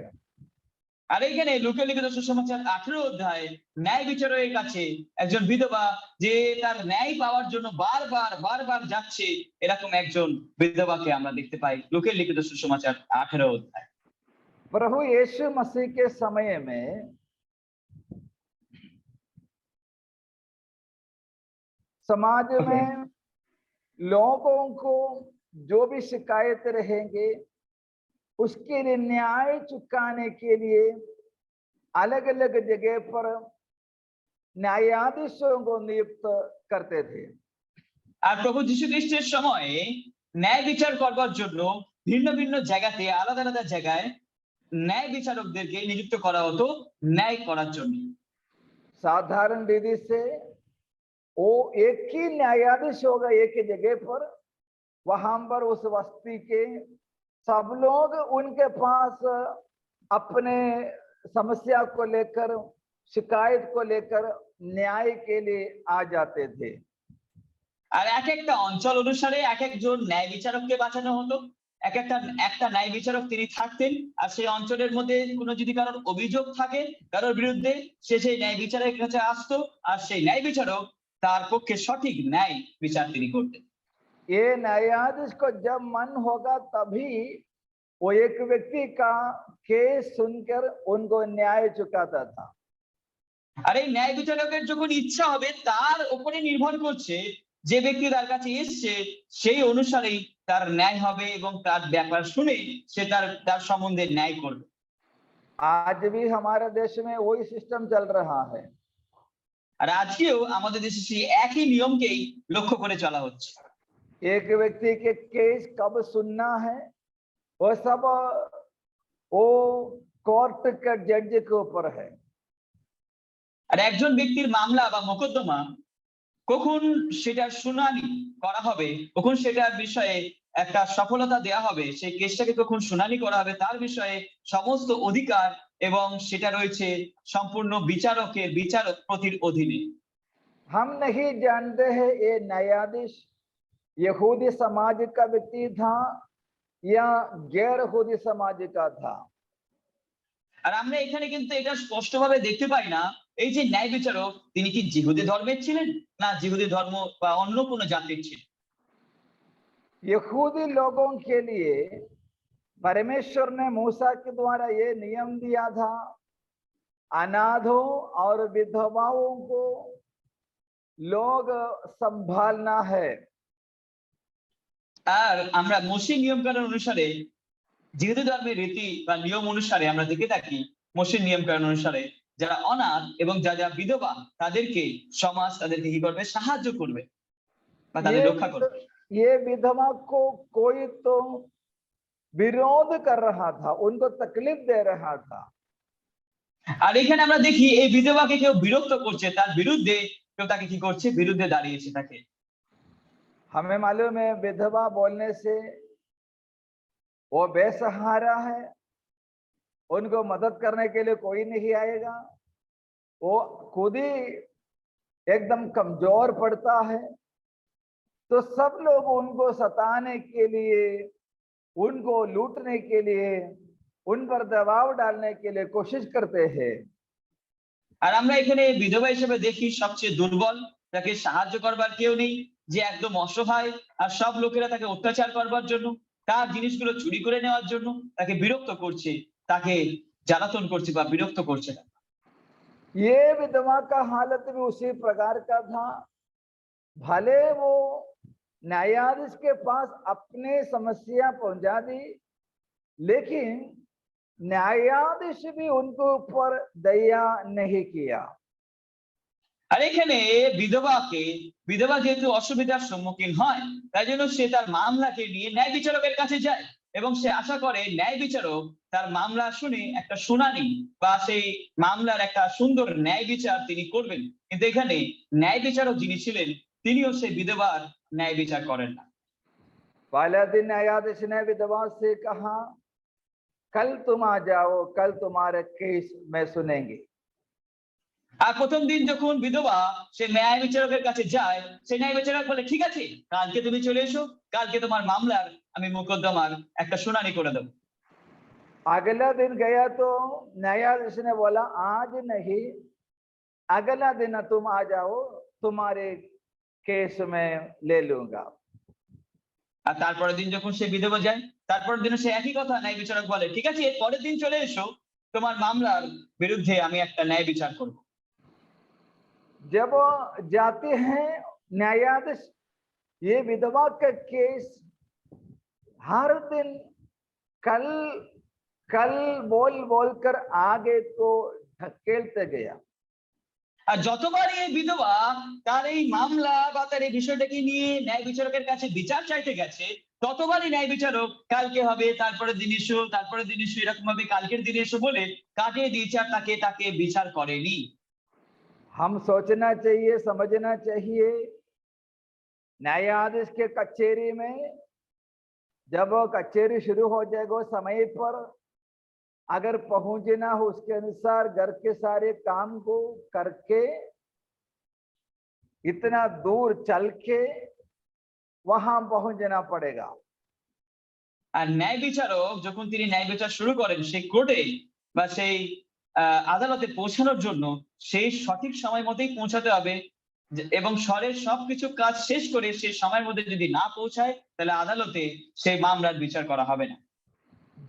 [SPEAKER 2] আর এখানে লুকের লিখিত সুসমাচার 18 অধ্যায়ে ন্যায় বিচারকের কাছে একজন বিধবা যে তার ন্যায় পাওয়ার জন্য বারবার যাচ্ছে, এরকম একজন বিধবাকে আমরা দেখতে পাই লুকের লিখিত সুসমাচার 18 অধ্যায়।
[SPEAKER 1] प्रभु यीशु मसीह के समय में समाज में लोगों को जो भी शिकायत रहेंगे उसके लिए न्याय चुकाने के लिए अलग अलग जगह पर न्यायाधीशों को नियुक्त करते थे।
[SPEAKER 2] আর প্রভু যীশু খ্রিস্টের সময়ে ন্যায় বিচার করবার জন্য ভিন্ন ভিন্ন জায়গাতে আলাদা জায়গায় ন্যায় বিচারকদেরকে নিযুক্ত করা হতো ন্যায় করার জন্য।
[SPEAKER 1] साधारण विधि से वो एक ही न्यायाधीश होगा एक ही जगह पर, वहां पर उस बस्ती के सब लोग उनके पास अपने समस्या को लेकर, शिकायत को लेकर न्याय के लिए आ जाते थे।
[SPEAKER 2] আর এক একটা অঞ্চল অনুসারে এক একজন ন্যায় বিচারককে বাঁচানো হতো। একটা ন্যায় বিচারক তিনি থাকতেন, আর সেই অঞ্চলের মধ্যে কোনো যদি কারোর অভিযোগ থাকে কারোর বিরুদ্ধে, সে সেই ন্যায় বিচারকের কাছে আসতো, আর সেই ন্যায় বিচারক তার পক্ষে সঠিক ন্যায় বিচার তিনি করতেন।
[SPEAKER 1] ये न्यायाधीश को जब मन होगा तभी वो एक व्यक्ति का केस सुनकर उनको न्याय चुकाता था।
[SPEAKER 2] আর এই ন্যায় বিচারকের যখন ইচ্ছা হবে তার উপরে নির্ভর করছে, যে ব্যক্তি তার কাছে এসছে সেই অনুসারেই তার ন্যায় হবে এবং তার ব্যাপার শুনে সে তার সম্বন্ধে ন্যায় করবে।
[SPEAKER 1] आज भी हमारे देश में वही सिस्टम चल रहा है।
[SPEAKER 2] আর আজকেও আমাদের দেশে সেই একই নিয়মকেই লক্ষ্য করে চলা হচ্ছে।
[SPEAKER 1] एक व्यक्ति के केस कब सुनना है वो सब वो कोर्ट के जज के ऊपर है।
[SPEAKER 2] আর একজন ব্যক্তির মামলা বা মোকদ্দমা কখন সেটার শুনানি করা হবে, কখন সেটার বিষয়ে একটা সফলতা দেয়া হবে, সেই কেসটাকে কখন শুনানি করা হবে, তার বিষয়ে সমস্ত অধিকার এবং সেটা রয়েছে সম্পূর্ণ বিচারকের বিচারপতির অধীনে।
[SPEAKER 1] हम नहीं जानते हैं ये न्यायाधीश यहूदी समाज का व्यक्ति था या गैर यहूदी समाज का था।
[SPEAKER 2] আর আমরা এখানে কিন্তু এটা স্পষ্টভাবে দেখতে পাই না, এই যে ন্যায় বিচারক তিনি কি জিহুদি ধর্মের ছিলেন না জিহুদি ধর্ম বা অন্য কোনো জাতির ছিলেন।
[SPEAKER 1] यहूदी लोगों के लिए परमेश्वर ने मूसा के द्वारा ये नियम दिया था, अनाथों और विधवाओं को लोग संभालना है।
[SPEAKER 2] আর আমরা মোশে নিয়ম কানুন অনুসারে জিহুদি ধর্মের রীতি বা নিয়ম অনুসারে আমরা দেখে থাকি, মোশে নিয়ম কানুন অনুসারে যারা অনাথ এবং যারা বিধবা তাদেরকে সমাজ তাদেরকে কি করবে, সাহায্য করবে বা তাদের রক্ষা করবে।
[SPEAKER 1] ये विधवा को कोई तो विरोध कर रहा था, उनको तकलीफ दे रहा था।
[SPEAKER 2] আর এখানে আমরা দেখি এই বিধবাকে কেউ বিরক্ত করছে, তার বিরুদ্ধে কেউ তাকে কি করছে, বিরুদ্ধে দাঁড়িয়েছে তাকে।
[SPEAKER 1] हमें मालूम है विधवा बोलने से वो बेसहारा है, उनको मदद करने के लिए कोई नहीं आएगा, वो खुद ही एकदम कमजोर पड़ता है, तो सब लोग उनको सताने के लिए, उनको लूटने के लिए, उन पर दबाव डालने के लिए कोशिश करते हैं।
[SPEAKER 2] আর আমরা এখানে বিধবা হিসেবে দেখি সবচেয়ে দুর্বল, তাকে সাহায্য করবার কেউ নেই, যে একদম অসহায়, আর সব লোকেরা তাকে অত্যাচার করবার জন্য, তার জিনিসগুলো চুরি করে নেওয়ার জন্য তাকে বিরক্ত করছে, তাকে জ্বালাতন করছে বা বিরক্ত করছে।
[SPEAKER 1] ये विधवा का हालत भी उसी प्रकार का था। भले वो न्यायाधीश के पास अपनी समस्या पहुंचा दी, लेकिन न्यायाधीश भी उनके ऊपर दया नहीं किया।
[SPEAKER 2] আর এখানে বিধবা যেহেতু অসুবিধার সম্মুখীন হয়, তাই জন্য সে তার মামলাকে নিয়ে ন্যায় বিচারকের কাছে যায় এবং সে আশা করে ন্যায় বিচারক তার মামলা শুনে একটা শুনানি বা সেই মামলার একটা সুন্দর ন্যায় বিচার তিনি করবেন। কিন্তু এখানে ন্যায় বিচারক যিনি ছিলেন তিনিও সেই বিধবার ন্যায় বিচার করেন না।
[SPEAKER 1] पहला दिन न्यायाधीश ने विधवा से कहा, कल तुम आ जाओ, कल तुम्हारे केस में सुनेंगे।
[SPEAKER 2] আর প্রথম দিন যখন বিধবা সে ন্যায় বিচারকের কাছে যায়, সেই ন্যায় বিচারক বলে ঠিক আছে, কালকে তুমি চলে এসো, কালকে তোমার মামলার আমি মোকদ্দমার একটা শুনানি করে দেবো।
[SPEAKER 1] अगला दिन गया तो न्यायाधीश ने बोला आज नहीं, अगला दिन तुम आ जाओ, तुम्हारे केस में ले लूंगा।
[SPEAKER 2] আর তারপরের দিন যখন সে বিধবা যায়, তারপরের দিন সে একই কথা ন্যায় বিচারক বলে ঠিক আছে, এর পরের দিন চলে এসো, তোমার মামলার বিরুদ্ধে আমি একটা ন্যায় বিচার করব।
[SPEAKER 1] जब जाते हैं न्यायाधीश, ये विधवा का केस हर दिन कल कल बोल बोलकर आगे को ढकेलते गया।
[SPEAKER 2] আর যতবার এই বিধবা তার এই মামলা বা তার এই বিষয়টাকে নিয়ে ন্যায় বিচারকের কাছে বিচার চাইতে গেছে, ততবারই ন্যায় বিচারক কালকে হবে, তারপরের দিন এসো, তারপরের দিন এসো, এরকম ভাবে কালকের দিন এসো বলে কাটিয়ে দিয়েছে, আর তাকে বিচার করেনি।
[SPEAKER 1] हम सोचना चाहिए, समझना चाहिए, न्यायाधीश के कचहरी में जब कचहरी शुरू हो जाएगा समय पर अगर पहुंचना हो, उसके अनुसार घर के सारे काम को करके इतना दूर चल के वहां पहुंचना पड़ेगा।
[SPEAKER 2] আর ন্যায় বিচারক যখন তিনি ন্যায় বিচার শুরু করেন, সেই কোর্টে বা সেই আদালতে পৌঁছানোর জন্য সেই সঠিক সময় মতোই পৌঁছাতে হবে, এবং সরের সবকিছু কাজ শেষ করে সেই সময়ের মধ্যে যদি না পৌঁছায় তাহলে আদালতে সেই মামলার বিচার করা হবে না।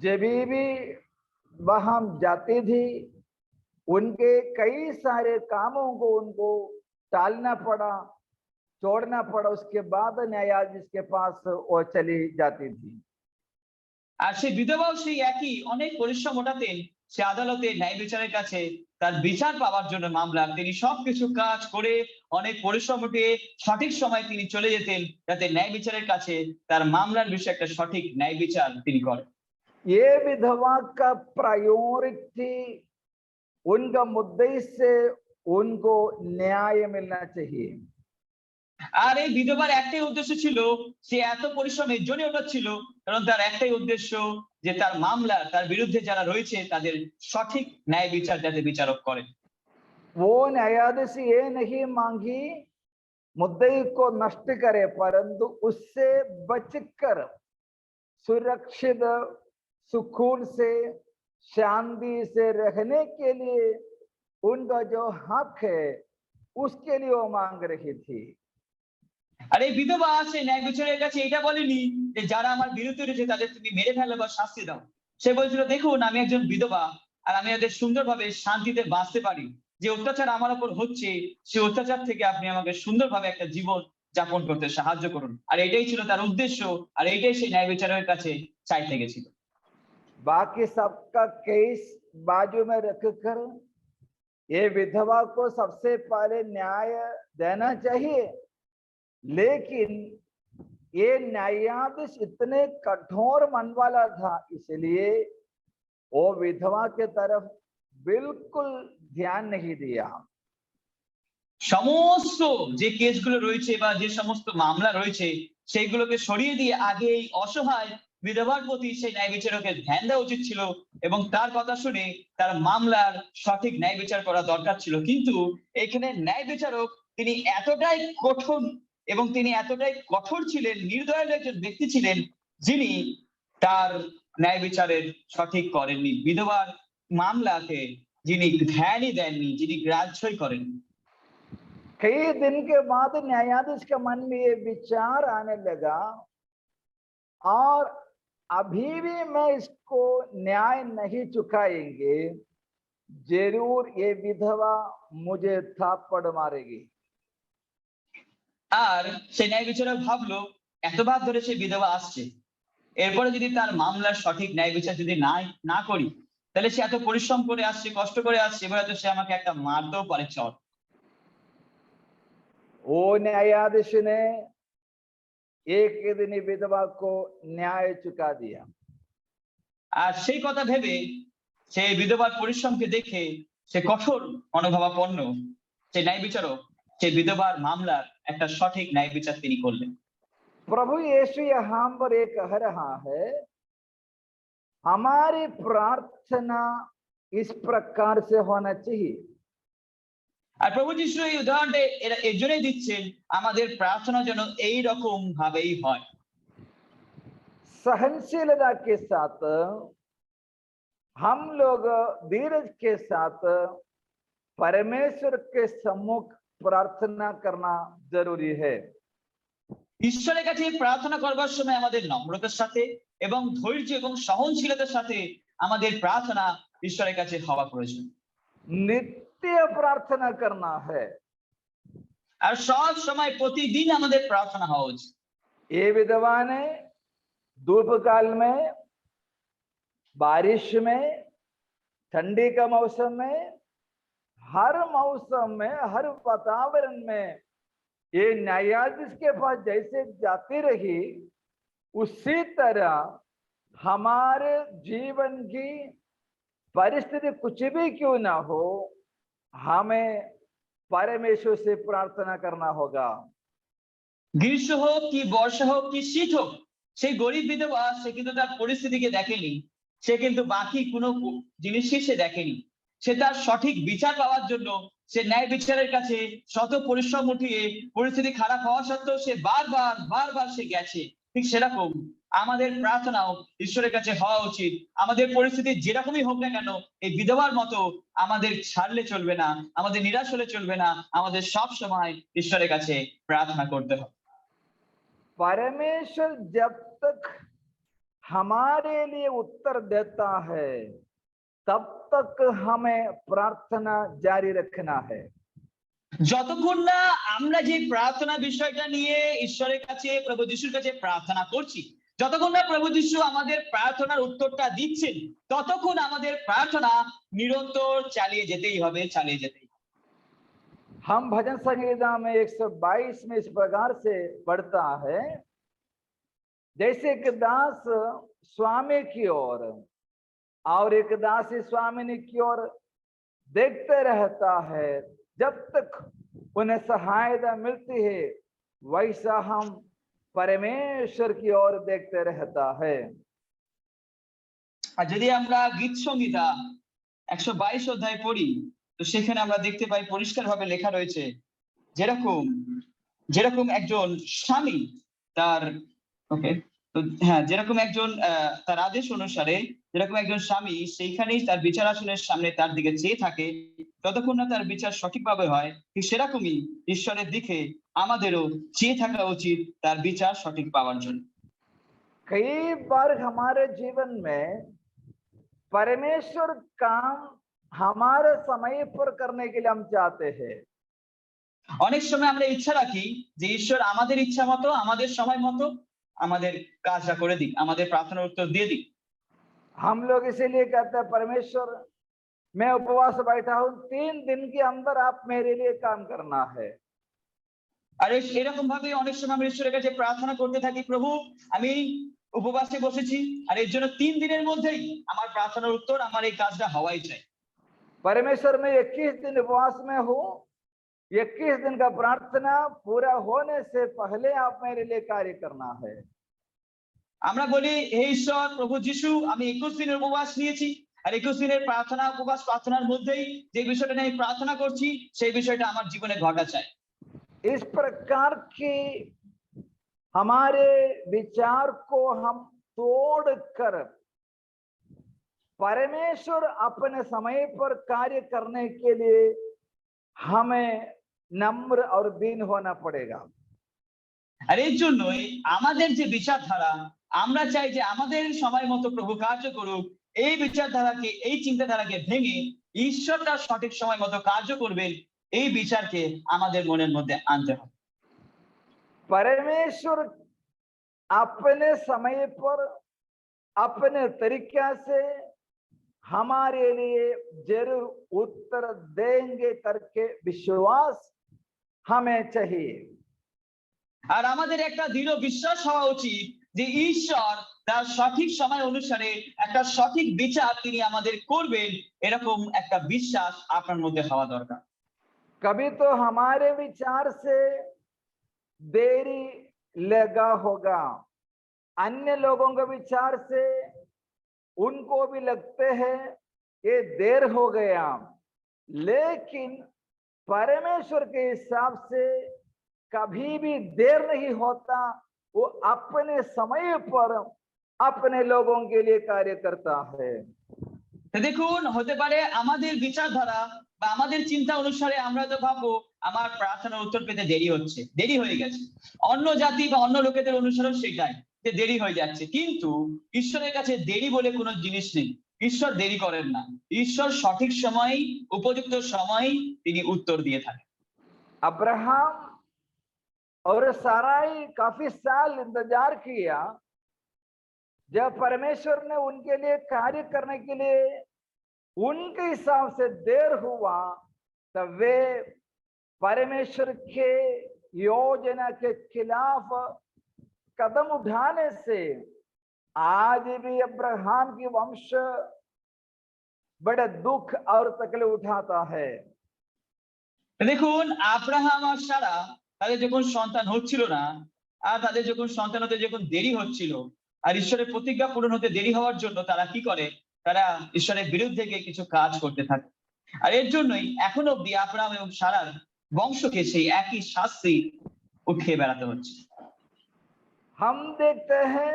[SPEAKER 1] जब भी वहां जाती थी, उनके कई सारे कामों को उनको टालना पड़ा, छोड़ना पड़ा, उसके बाद न्यायाधीश के पास वो चली जाती थी।
[SPEAKER 2] আর সেই বিধবাও সেই একই অনেক পরিশ্রম ওঠাতেন, সে আদালতে ন্যায় বিচারের কাছে তার বিচার পাওয়ার জন্য মামলা তিনি সবকিছু কাজ করে অনেক পরিশ্রম উঠিয়ে সঠিক সময় তিনি চলে যেতেন যাতে ন্যায় বিচারের কাছে তার মামলার বিষয়ে একটা সঠিক ন্যায় বিচার তিনি করেন।
[SPEAKER 1] ये विधवा का प्रायोरिटी उनका मुद्दे से उनको न्याय मिलना चाहिए।
[SPEAKER 2] আর এই বিধবার একটাই উদ্দেশ্য ছিল, সে এত পরিশ্রমের জন্য ওটা ছিল কারণ তার একটাই উদ্দেশ্য যে তার মামলা তার বিরুদ্ধে যারা রয়েছে তাদের সঠিক ন্যায় বিচার যাতে বিচারক করেন।
[SPEAKER 1] वो न्यायाधीश ये नहीं मांगी मुद्दे को नष्ट करे, परंतु उससे बचकर सुरक्षित सुकून से शांति से रहने के लिए उनका जो हक है उसके लिए वो मांग रही थी।
[SPEAKER 2] আর এই বিধবা সে ন্যায় বিচারের কাছে এটা বলেনি যে যারা আমার বিরুদ্ধে রয়েছে তাদের তুমি মেরে ফেলো বা শাস্তি দাও। সে বলছিল দেখুন আমি একজন বিধবা আর আমি এদের সুন্দরভাবে শান্তিতে বাঁচতে পারি, যে অত্যাচার আমার উপর হচ্ছে সে অত্যাচার থেকে আপনি আমাকে সুন্দরভাবে একটা জীবন যাপন করতে সাহায্য করুন। আর এটাই ছিল তার উদ্দেশ্য, আর এইটাই সেই ন্যায় বিচারের কাছে চাইতে গেছিল।
[SPEAKER 1] बाकी सबका केस बाजू में रखकर ये विधवा को सबसे पहले न्याय देना चाहिए, लेकिन ये न्यायाधीश इतने कठोर मन वाला था इसलिए वो विधवा के तरफ बिल्कुल ध्यान नहीं दिया।
[SPEAKER 2] সমস্ত যে কেসগুলো রয়েছে বা যে সমস্ত মামলা রয়েছে সেইগুলোকে সরিয়ে দিয়ে আগে এই অসহায় বিধবার প্রতি সেই ন্যায় বিচারকের ধ্যান দেওয়া উচিত ছিল এবং তার কথা শুনে তার মামলার সঠিক ন্যায় বিচার করা দরকার ছিল। কিন্তু এখানে ন্যায় বিচারক তিনি এতটাই কঠোর এবং তিনি এতটাই কঠোর ছিলেন, নির্দয়ের একজন ব্যক্তি ছিলেন যিনি তার ন্যায় বিচারের সঠিক করেননি, বিধবার মামলাকে যিনি ধ্যানই দেননি, যিনি গ্রাহ্যই করেননি।
[SPEAKER 1] कई दिन के बाद न्यायाधीश के मन में ये विचार आने लगा और अभी भी मैं इसको न्याय नहीं चुकाएंगे, जरूर ये विधवा मुझे थप्पड़ मारेगी।
[SPEAKER 2] আর সেই ন্যায় বিচারক ভাবলো এতবার ধরে সে বিধবা আসছে, এরপরে যদি তার মামলার সঠিক ন্যায় বিচার যদি না করি তাহলে সে এত পরিশ্রম করে আসছে, কষ্ট করে আসছে, এবার হয়তো সে আমাকে একটা মারতেও পারে চট।
[SPEAKER 1] वो न्यायाधीश ने एक ही दिन विधवा को न्याय चुका दिया।
[SPEAKER 2] আর সেই কথা ভেবে সেই বিধবার পরিশ্রমকে দেখে সে কঠোর মনোভাবাপন্ন সেই ন্যায় বিচারক সেই বিধবার মামলার একটা সঠিক ন্যায় বিচার তিনি করলেন।
[SPEAKER 1] प्रभु यीशु यहाँ पर एक कह रहा है, हमारी प्रार्थना इस प्रकार से होना चाहिए।
[SPEAKER 2] আর প্রভু যিশু এই উদাহরণটা এর জন্যই দিচ্ছেন আমাদের প্রার্থনা যেন এই রকম ভাবেই হয়।
[SPEAKER 1] सहनशीलता के साथ हम लोग धीरज के साथ परमेश्वर के सम्मुख प्रार्थना करना जरूरी है।
[SPEAKER 2] ঈশ্বরের কাছে প্রার্থনা করবার সময় আমাদের নম্রতার সাথে এবং ধৈর্য এবং সহনশীলতার সাথে আমাদের প্রার্থনা ঈশ্বরের কাছে হওয়া প্রয়োজন।
[SPEAKER 1] नित्य प्रार्थना करना है
[SPEAKER 2] আর সব সময় প্রতিদিন আমাদের প্রার্থনা হওয়া উচিত।
[SPEAKER 1] ये विधवा ने धूप काल में, बारिश में, ठंडी का मौसम में, हर मौसम में, हर वातावरण में ये न्यायाधीश के पास जैसे जाती रही, उसी तरह हमारे जीवन की परिस्थिति कुछ भी क्यों ना हो, हमें परमेश्वर से प्रार्थना करना होगा।
[SPEAKER 2] গ্রীষ্ম হোক কি বর্ষা হোক কি শীত হোক, সেই গরিব বিধবা সে কিন্তু তার পরিস্থিতিকে দেখেনি, সে কিন্তু বাকি কোনো জিনিসই সে দেখেনি। সে তার সঠিক বিচার পাওয়ার জন্য সে ন্যায় বিচারের কাছে শত পরিশ্রম উঠিয়ে পরিস্থিতি খারাপ হওয়া সত্ত্বেও সে বারবার সে গেছে। ঠিক সেরকম আমাদের প্রার্থনাও ঈশ্বরের কাছে হওয়া উচিত। আমাদের পরিস্থিতি যেরকমই হোক না কেন এই বিধবার মতো আমাদের ছাড়লে চলবে না, আমাদের নিরাশ হলে চলবে না, আমাদের সব সময় ঈশ্বরের কাছে প্রার্থনা করতে হবে।
[SPEAKER 1] परमेश्वर जब तक हमारे लिए उत्तर देता है तब तक हमें प्रार्थना जारी रखना है।
[SPEAKER 2] যতক্ষণ না আমরা যে প্রার্থনা বিষয়টা নিয়ে ঈশ্বরের কাছে প্রভু যিশুর কাছে প্রার্থনা করছি যতক্ষণ না প্রভু যিশু আমাদের প্রার্থনার উত্তরটা দিচ্ছেন, ততক্ষণ আমাদের প্রার্থনা নিরন্তর চালিয়ে যেতেই হবে, চালিয়ে যেতেই।
[SPEAKER 1] हम भजन संहिता में 122 में इस प्रकार से पढ़ता है, जैसे एक दास स्वामी की ओर और एक दासी स्वामिनी की ओर देखते रहता है जब तक उन्हें सहायता मिलती है, वैसा हम परमेश्वर की ओर देखते रहता है।
[SPEAKER 2] আর যদি আমরা গীত সংহিতা 122 অধ্যায় পড়ি, তো সেখানে আমরা দেখতে পাই পরিষ্কারভাবে লেখা রয়েছে, যেরকম যেরকম একজন স্বামী তার যেরকম একজন তার আদেশ অনুসারে যেরকম একজন স্বামী সেইখানেই তার বিচার আসনের সামনে তার দিকে চেয়ে থাকে, ততক্ষণ না তার বিচার সঠিকভাবে হয়, ঠিক সেরকমই ঈশ্বরের দিকে আমাদেরও চেয়ে থাকা উচিত তার বিচার সঠিক পাওয়ার জন্য।
[SPEAKER 1] कई बार हमारे जीवन में परमेश्वर काम हमारे समय पर करने के लिए हम चाहते हैं,
[SPEAKER 2] অনেক সময় আমরা ইচ্ছা রাখি যে ঈশ্বর আমাদের ইচ্ছা মতো, আমাদের সময় মতো আমাদের কাজটা করে দিক, আমাদের প্রার্থনার উত্তর দিয়ে দিক।
[SPEAKER 1] हम लोग इसीलिए कहते हैं परमेश्वर मैं उपवास बैठा हूं, 3 दिन के अंदर आप मेरे लिए काम करना है।
[SPEAKER 2] আর এরকম ভাবে অনেক সময় আমরা ঈশ্বরের কাছে প্রার্থনা করতে থাকি, প্রভু আমি উপবাসে বসেছি আর এর জন্য 3 দিনের মধ্যেই আমার প্রার্থনার উত্তর, আমার এই কাজটা হওয়াই চাই।
[SPEAKER 1] परमेश्वर मैं 21 दिन उपवास में हूं, 21 दिन का प्रार्थना पूरा होने से पहले आप मेरे लिए कार्य करना है।
[SPEAKER 2] আমরা বলি হে ঈশ্বর প্রভু যিশু আমি 21 দিনের উপবাস নিয়েছি, আর 21 দিনের প্রার্থনা উপবাস প্রার্থনার মধ্যেই যে বিষয়টা নিয়ে আমি প্রার্থনা করছি সেই বিষয়টা আমার জীবনে ঘটা চাই।
[SPEAKER 1] इस प्रकार की हमारे विचार को हम तोड़कर परमेश्वर अपने समय पर कार्य करने के लिए हमें नम्र और दीन होना पड़ेगा।
[SPEAKER 2] আর এর জন্যই আমাদের যে বিচারধারা, আমরা চাই যে আমাদের সময় মতো প্রভু কার্য করুক, এই বিচারধারাকে, এই চিন্তাধারাকে ভেঙে ঈশ্বর তার সঠিক সময় মতো কার্য করবেন, এই বিচারকে আমাদের মনের মধ্যে আনতে হবে।
[SPEAKER 1] परमेश्वर अपने समय पर अपने तरीका से हमारे लिए जरूर उत्तर देंगे करके विश्वास हमें चाहिए।
[SPEAKER 2] আর আমাদের একটা দৃঢ় বিশ্বাস হওয়া উচিত যে ঈশ্বর তার সঠিক সময় অনুসারে একটা সঠিক বিচার তিনি আমাদের করবেন, এরকম একটা বিশ্বাস আপনার মধ্যে হওয়া দরকার।
[SPEAKER 1] कभी तो हमारे विचार से देरी लगा होगा, अन्य लोगों के विचार से उनको भी लगते हैं ये देर हो गया, लेकिन परमेश्वर के हिसाब से कभी भी देर नहीं होता, वो अपने समय पर अपने लोगों के लिए कार्य करता है।
[SPEAKER 2] দেখুন, হতে পারে আমাদের বিচারধারা বা আমাদের চিন্তা অনুসারে আমরা তো ভাববো আমার প্রার্থনার উত্তর পেতে দেরি হচ্ছে, দেরি হয়ে গেছে। অন্য জাতি বা অন্য লোকেদের অনুসারেও সেটাই, যে দেরি হয়ে যাচ্ছে, কিন্তু ঈশ্বরের কাছে দেরি বলে কোনো জিনিস নেই। ঈশ্বর দেরি করেন না, ঈশ্বর সঠিক সময়, উপযুক্ত সময় তিনি উত্তর দিয়ে থাকেন।
[SPEAKER 1] अब्राहम और साराई काफी साल इंतजार किया, जब परमेश्वर ने उनके लिए कार्य करने के लिए उनके हिसाब से देर हुआ, तब वे परमेश्वर के योजना के खिलाफ कदम उठाने से आज भी अब्राहम की वंश बड़े दुख और तकलीफ उठाता है।
[SPEAKER 2] দেখুন, আব্রাহাম আর সারা তাদের যখন সন্তান হচ্ছিল না, আর তাদের যখন সন্তান হতে যখন দেরি হচ্ছিল, আর ঈশ্বরের প্রতিজ্ঞা পূরণ হতে দেরি হওয়ার জন্য তারা কি করে, তারা ঈশ্বরের বিরুদ্ধে গিয়ে কিছু কাজ করতে থাকে। আর এর জন্যই এখনো অব্দি আব্রাহাম এবং সারার বংশকে সেই একই শাস্তি উঠিয়ে বেড়াতে হচ্ছে।
[SPEAKER 1] हम देखते हैं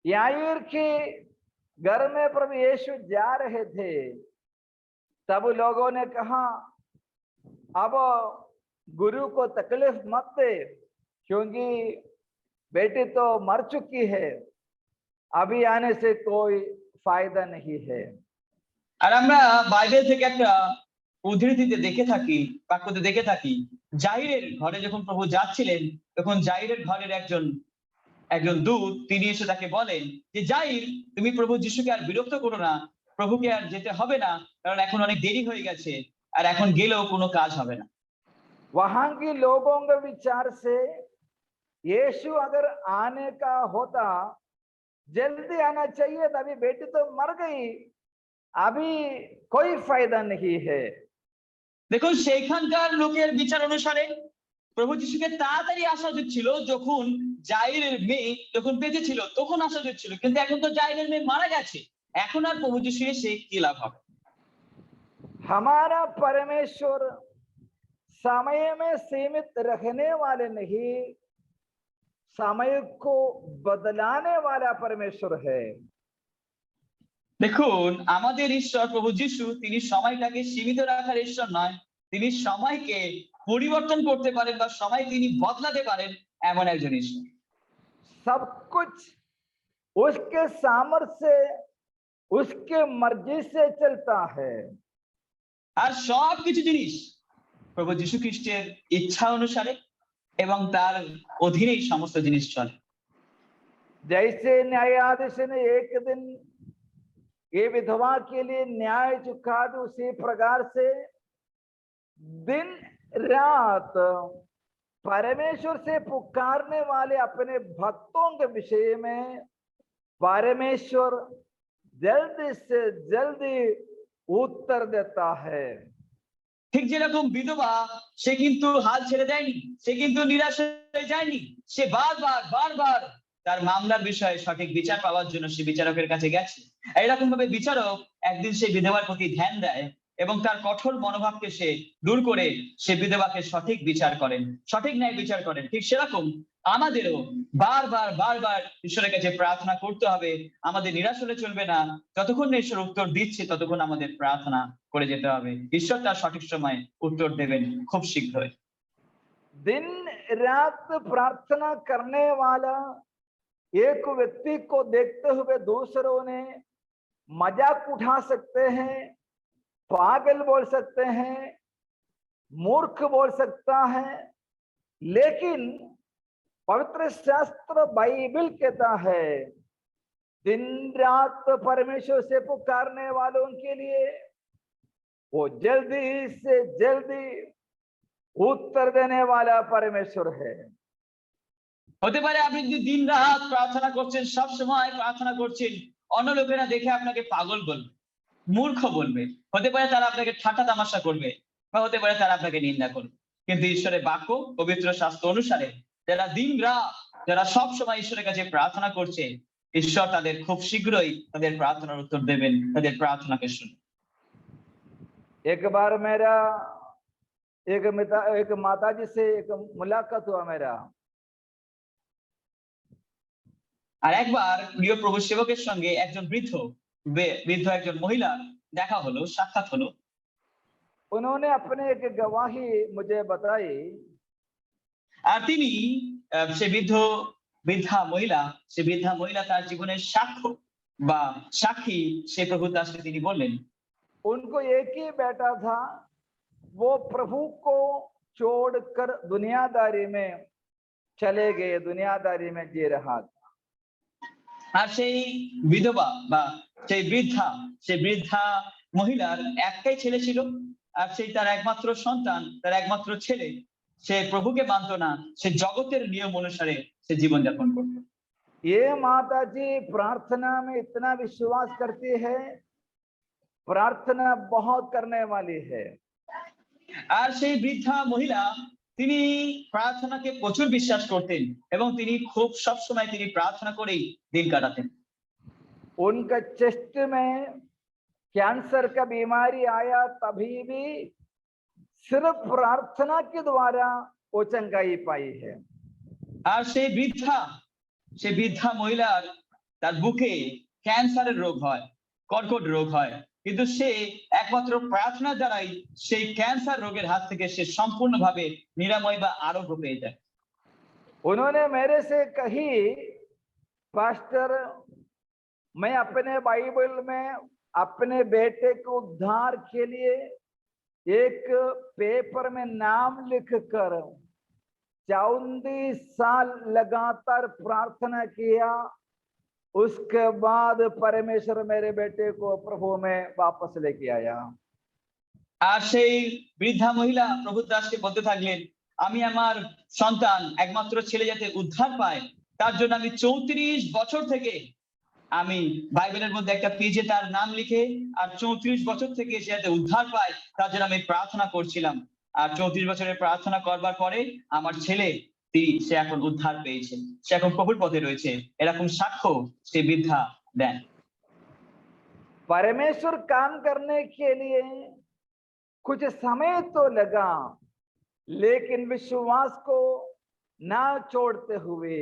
[SPEAKER 1] याईर के घर में प्रभु यीशु जा रहे थे, तब लोगों ने कहा अब गुरु को तकलीफ मत दे, क्योंकि बेटी तो मर चुकी है, अभी आने से कोई फायदा नहीं है।
[SPEAKER 2] আর আমরা বাইবেল থেকে একটা উদ্ধৃতিতে দেখে থাকি, বাক্যতে দেখে থাকি, জাইরের ঘরে যখন প্রভু যাচ্ছিলেন, তখন জাইরের ঘরের একজন একজন দূত তিনি এসে তাকে বলেন যে যাইর, তুমি প্রভু যিশুকে আর বিরক্ত করো না, প্রভুকে আর যেতে হবে না, কারণ এখন অনেক দেরি হয়ে গেছে, আর এখন গেলেও কোনো কাজ হবে না।
[SPEAKER 1] वहां के लोगों के विचार से यीशु अगर आने का होता, जल्दी आना चाहिए था, अभी बेटी तो मर गई, अभी कोई फायदा नहीं है।
[SPEAKER 2] দেখুন সেইখানকার লোকের বিচার অনুসারে প্রভু যিশুকে তাড়াতাড়ি আসা উচিত ছিল, যখন জাইরের মেয়ে যখন বেঁচে ছিল তখন আসা উচিত ছিল, কিন্তু এখন তো জাইরের মেয়ে মারা গেছে, এখন আর প্রভু যিশু এসে কি লাভ হবে?
[SPEAKER 1] हमारा परमेश्वर समय में सीमित रखने वाले नहीं, समय को बदलाने वाला परमेश्वर है।
[SPEAKER 2] দেখুন আমাদের ঈশ্বর প্রভু যিশু তিনি সময়টাকে সীমিত রাখার ঈশ্বর নয়, তিনি সময়কে পরিবর্তন করতে পারেন বা সময় তিনি বদলাতে পারেন এমন একজন ঈশ্বর।
[SPEAKER 1] सब कुछ उसके सामर्थ्य से, उसके मर्जी से चलता है।
[SPEAKER 2] আর সবকিছু জিনিস প্রভু যিশু খ্রিস্টের ইচ্ছা অনুসারে এবং তার অধীনেই সমস্ত জিনিস চলে।
[SPEAKER 1] जैसे न्यायाधीश ने एक दिन ये विधवा के लिए न्याय चुका, तो उसी प्रकार से दिन रात परमेश्वर से पुकारने वाले अपने भक्तों के विषय में परमेश्वर जल्दी से जल्दी उत्तर देता है।
[SPEAKER 2] ঠিক যেরকম বিধবা সে কিন্তু হাল ছেড়ে দেয়নি, সে কিন্তু নিরাশ হয়ে যায়নি, সে বারবার বারবার তার মামলার বিষয়ে সঠিক বিচার পাওয়ার জন্য সে বিচারকের কাছে গেছে। এইরকম ভাবে বিচারক একদিন সেই বিধবার প্রতি ধ্যান দেয় এবং তার কঠোর মনোভাবকে সে দূর করে সে বিধবাকে সঠিক বিচার করেন, সঠিক ন্যায় বিচার করেন। ঠিক সেরকম আমাদেরও বারবার বারবার ঈশ্বরের কাছে প্রার্থনা করতে হবে, আমাদের নিরাশ হলে চলবে না, যতক্ষণ না ঈশ্বর উত্তর দিচ্ছে ততক্ষণ আমাদের প্রার্থনা করে যেতে হবে। ঈশ্বর তার সঠিক সময়ে উত্তর দেবেন খুব শীঘ্রই।
[SPEAKER 1] दिन रात प्रार्थना करने वाला एक व्यक्ति को देखते हुए दूसरों ने मजाक उठा सकते हैं, पागल बोल सकते हैं, मूर्ख बोल सकता है, लेकिन पवित्र शास्त्र बाइबल कहता है दिन रात परमेश्वर से पुकारने वालों के लिए वो जल्दी से जल्दी उत्तर देने वाला परमेश्वर है।
[SPEAKER 2] হতে পারে আপনি যদি দিন রাত প্রার্থনা করছেন, সব সময় প্রার্থনা করছেন, অন্য লোকেরা দেখে আপনাকে পাগল বলবে, মূর্খ বলবে, হতে পারে তারা আপনাকে ঠাট্টা তামাশা করবে, বা হতে পারে তারা আপনাকে নিন্দা করবে, কিন্তু ঈশ্বরের বাক্য পবিত্র শাস্ত্র অনুসারে যারা দিন রাত, যারা সব সময় ঈশ্বরের কাছে প্রার্থনা করছে, ঈশ্বর তাদের খুব শীঘ্রই তাদের প্রার্থনার উত্তর দেবেন, তাদের প্রার্থনাকে শুনবেন।
[SPEAKER 1] एक बार मेरा एक माताजी से एक मुलाकात हुआ मेरा,
[SPEAKER 2] আর একবার প্রিয় প্রভু সেবকের সঙ্গে একজন বৃদ্ধ একজন মহিলা দেখা হলো, সাক্ষাৎ হলো।
[SPEAKER 1] उन्होंने अपने एक गवाही मुझे बताई।
[SPEAKER 2] আর তিনি সে বৃদ্ধা মহিলা তার জীবনের সাক্ষ্য বা সাক্ষী সে প্রভু দাস তিনি বললেন।
[SPEAKER 1] उनको एक ही बेटा था, वो प्रभु को छोड़कर दुनियादारी में चले गए, दुनियादारी में जी रहा था।
[SPEAKER 2] আর সেই বিধবা বা সেই বৃদ্ধা মহিলার একটাই ছেলে ছিল, আর সেই তার একমাত্র সন্তান, তার একমাত্র ছেলে, সে প্রভুকে মানত না, সে জগতের নিয়ম অনুসারে সে জীবনযাপন করত।
[SPEAKER 1] ये माता जी प्रार्थना में इतना विश्वास करती है, प्रार्थना बहुत करने वाली है।
[SPEAKER 2] আর সেই বৃদ্ধা মহিলা তিনি প্রার্থনাকে প্রচুর বিশ্বাস করতেন এবং তিনি খুব সবসময় তিনি প্রার্থনা করেই দিন কাটাতেন।
[SPEAKER 1] उनका चेस्ट में कैंसर का बीमारी आया, तभी भी सिर्फ प्रार्थना के द्वारा वो चंगाई पाई है।
[SPEAKER 2] আর সেই বৃদ্ধা মহিলার তার বুকে ক্যান্সারের রোগ হয়, কর্কট রোগ হয়, কিন্তু সে একমাত্র প্রার্থনা দ্বারাই সেই ক্যান্সার রোগের হাত থেকে সে সম্পূর্ণভাবে নিরাময় বা আরোগ্য পেয়ে যায়।
[SPEAKER 1] उन्होंने मेरे से कही, पास्टर मैं अपने बाइबल में अपने बेटे को उद्धार के लिए एक पेपर में नाम लिखकर 34 साल लगातार प्रार्थना किया। उसके बाद परमेश्वर मेरे बेटे को प्रभु में वापस लेके आया।
[SPEAKER 2] আর সেই বৃদ্ধা মহিলা প্রভুর দাসকে বলতে থাকলেন, আমি আমার সন্তান একমাত্র ছেলে যাতে উদ্ধার পায় তার জন্য আমি 34 বছর থেকে আমি বাইবেলের মধ্যে একটা পেজে তার নাম লিখে আর 34 বছর থেকে সে যাতে উদ্ধার পায় তার জন্য আমি প্রার্থনা করছিলাম। আর 34 বছরের প্রার্থনা করবার পরে আমার ছেলে সে এখন উদ্ধার পেয়েছে, সে এখন প্রভুর পথে রয়েছে। এরকম সাক্ষ্য সে বৃদ্ধা দেন।
[SPEAKER 1] परमेश्वर काम करने के लिए कुछ समय तो लगा, लेकिन विश्वास को ना छोड़ते हुए,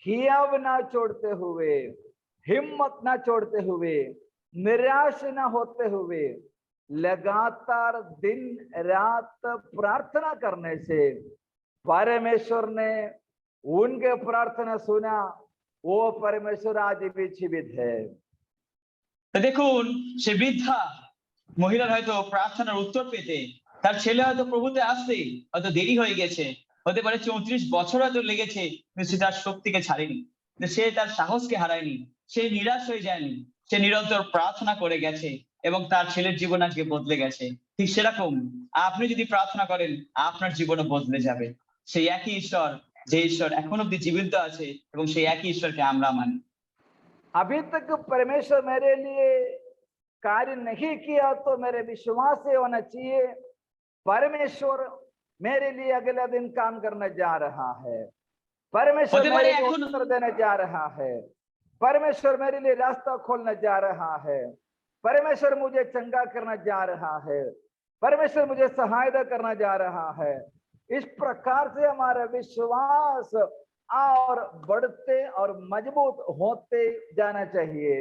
[SPEAKER 1] हियाव ना छोड़ते हुए, हिम्मत ना छोड़ते हुए, निराश ना होते हुए लगातार दिन रात प्रार्थना करने से परमेश्वर ने उनके प्रार्थना सुना। वो परमेश्वर आज भी जीवित है।
[SPEAKER 2] তো দেখুন, সে বৃদ্ধা মহিলার হয়তো প্রার্থনার উত্তর পেতে তার ছেলে হয়তো প্রভুতে আসতে হয়তো দেরি হয়ে গেছে, হতে পারে 34 বছর হয়তো লেগেছে, কিন্তু সে তার শক্তিকে ছাড়েনি, সে তার সাহসকে হারায়নি, সে নিরাশ হয়ে যায়নি, সে নিরন্তর প্রার্থনা করে গেছে এবং তার ছেলের জীবন আজকে বদলে গেছে। ঠিক সেরকম আপনি যদি প্রার্থনা করেন আপনার জীবনও বদলে যাবে। সেই একই ঈশ্বর, যে ঈশ্বর এখন অব্দি জীবিত আছে এবং সেই একই ঈশ্বরকে আমরা মানি।
[SPEAKER 1] अभी तक परमेश्वर मेरे लिए कार्य नहीं किया तो मेरे विश्वास से होना चाहिए परमेश्वर मेरे लिए अगला दिन काम करने जा रहा है। परमेश्वर
[SPEAKER 2] होते पारे
[SPEAKER 1] मेरे लिए
[SPEAKER 2] এখন
[SPEAKER 1] उत्तर देने जा रहा है। परमेश्वर मेरे लिए रास्ता खोलने जा रहा है। परमेश्वर मुझे चंगा करना जा रहा है। परमेश्वर मुझे सहायता करना जा रहा है। इस प्रकार से हमारा विश्वास और बढ़ते और मजबूत होते जाना चाहिए।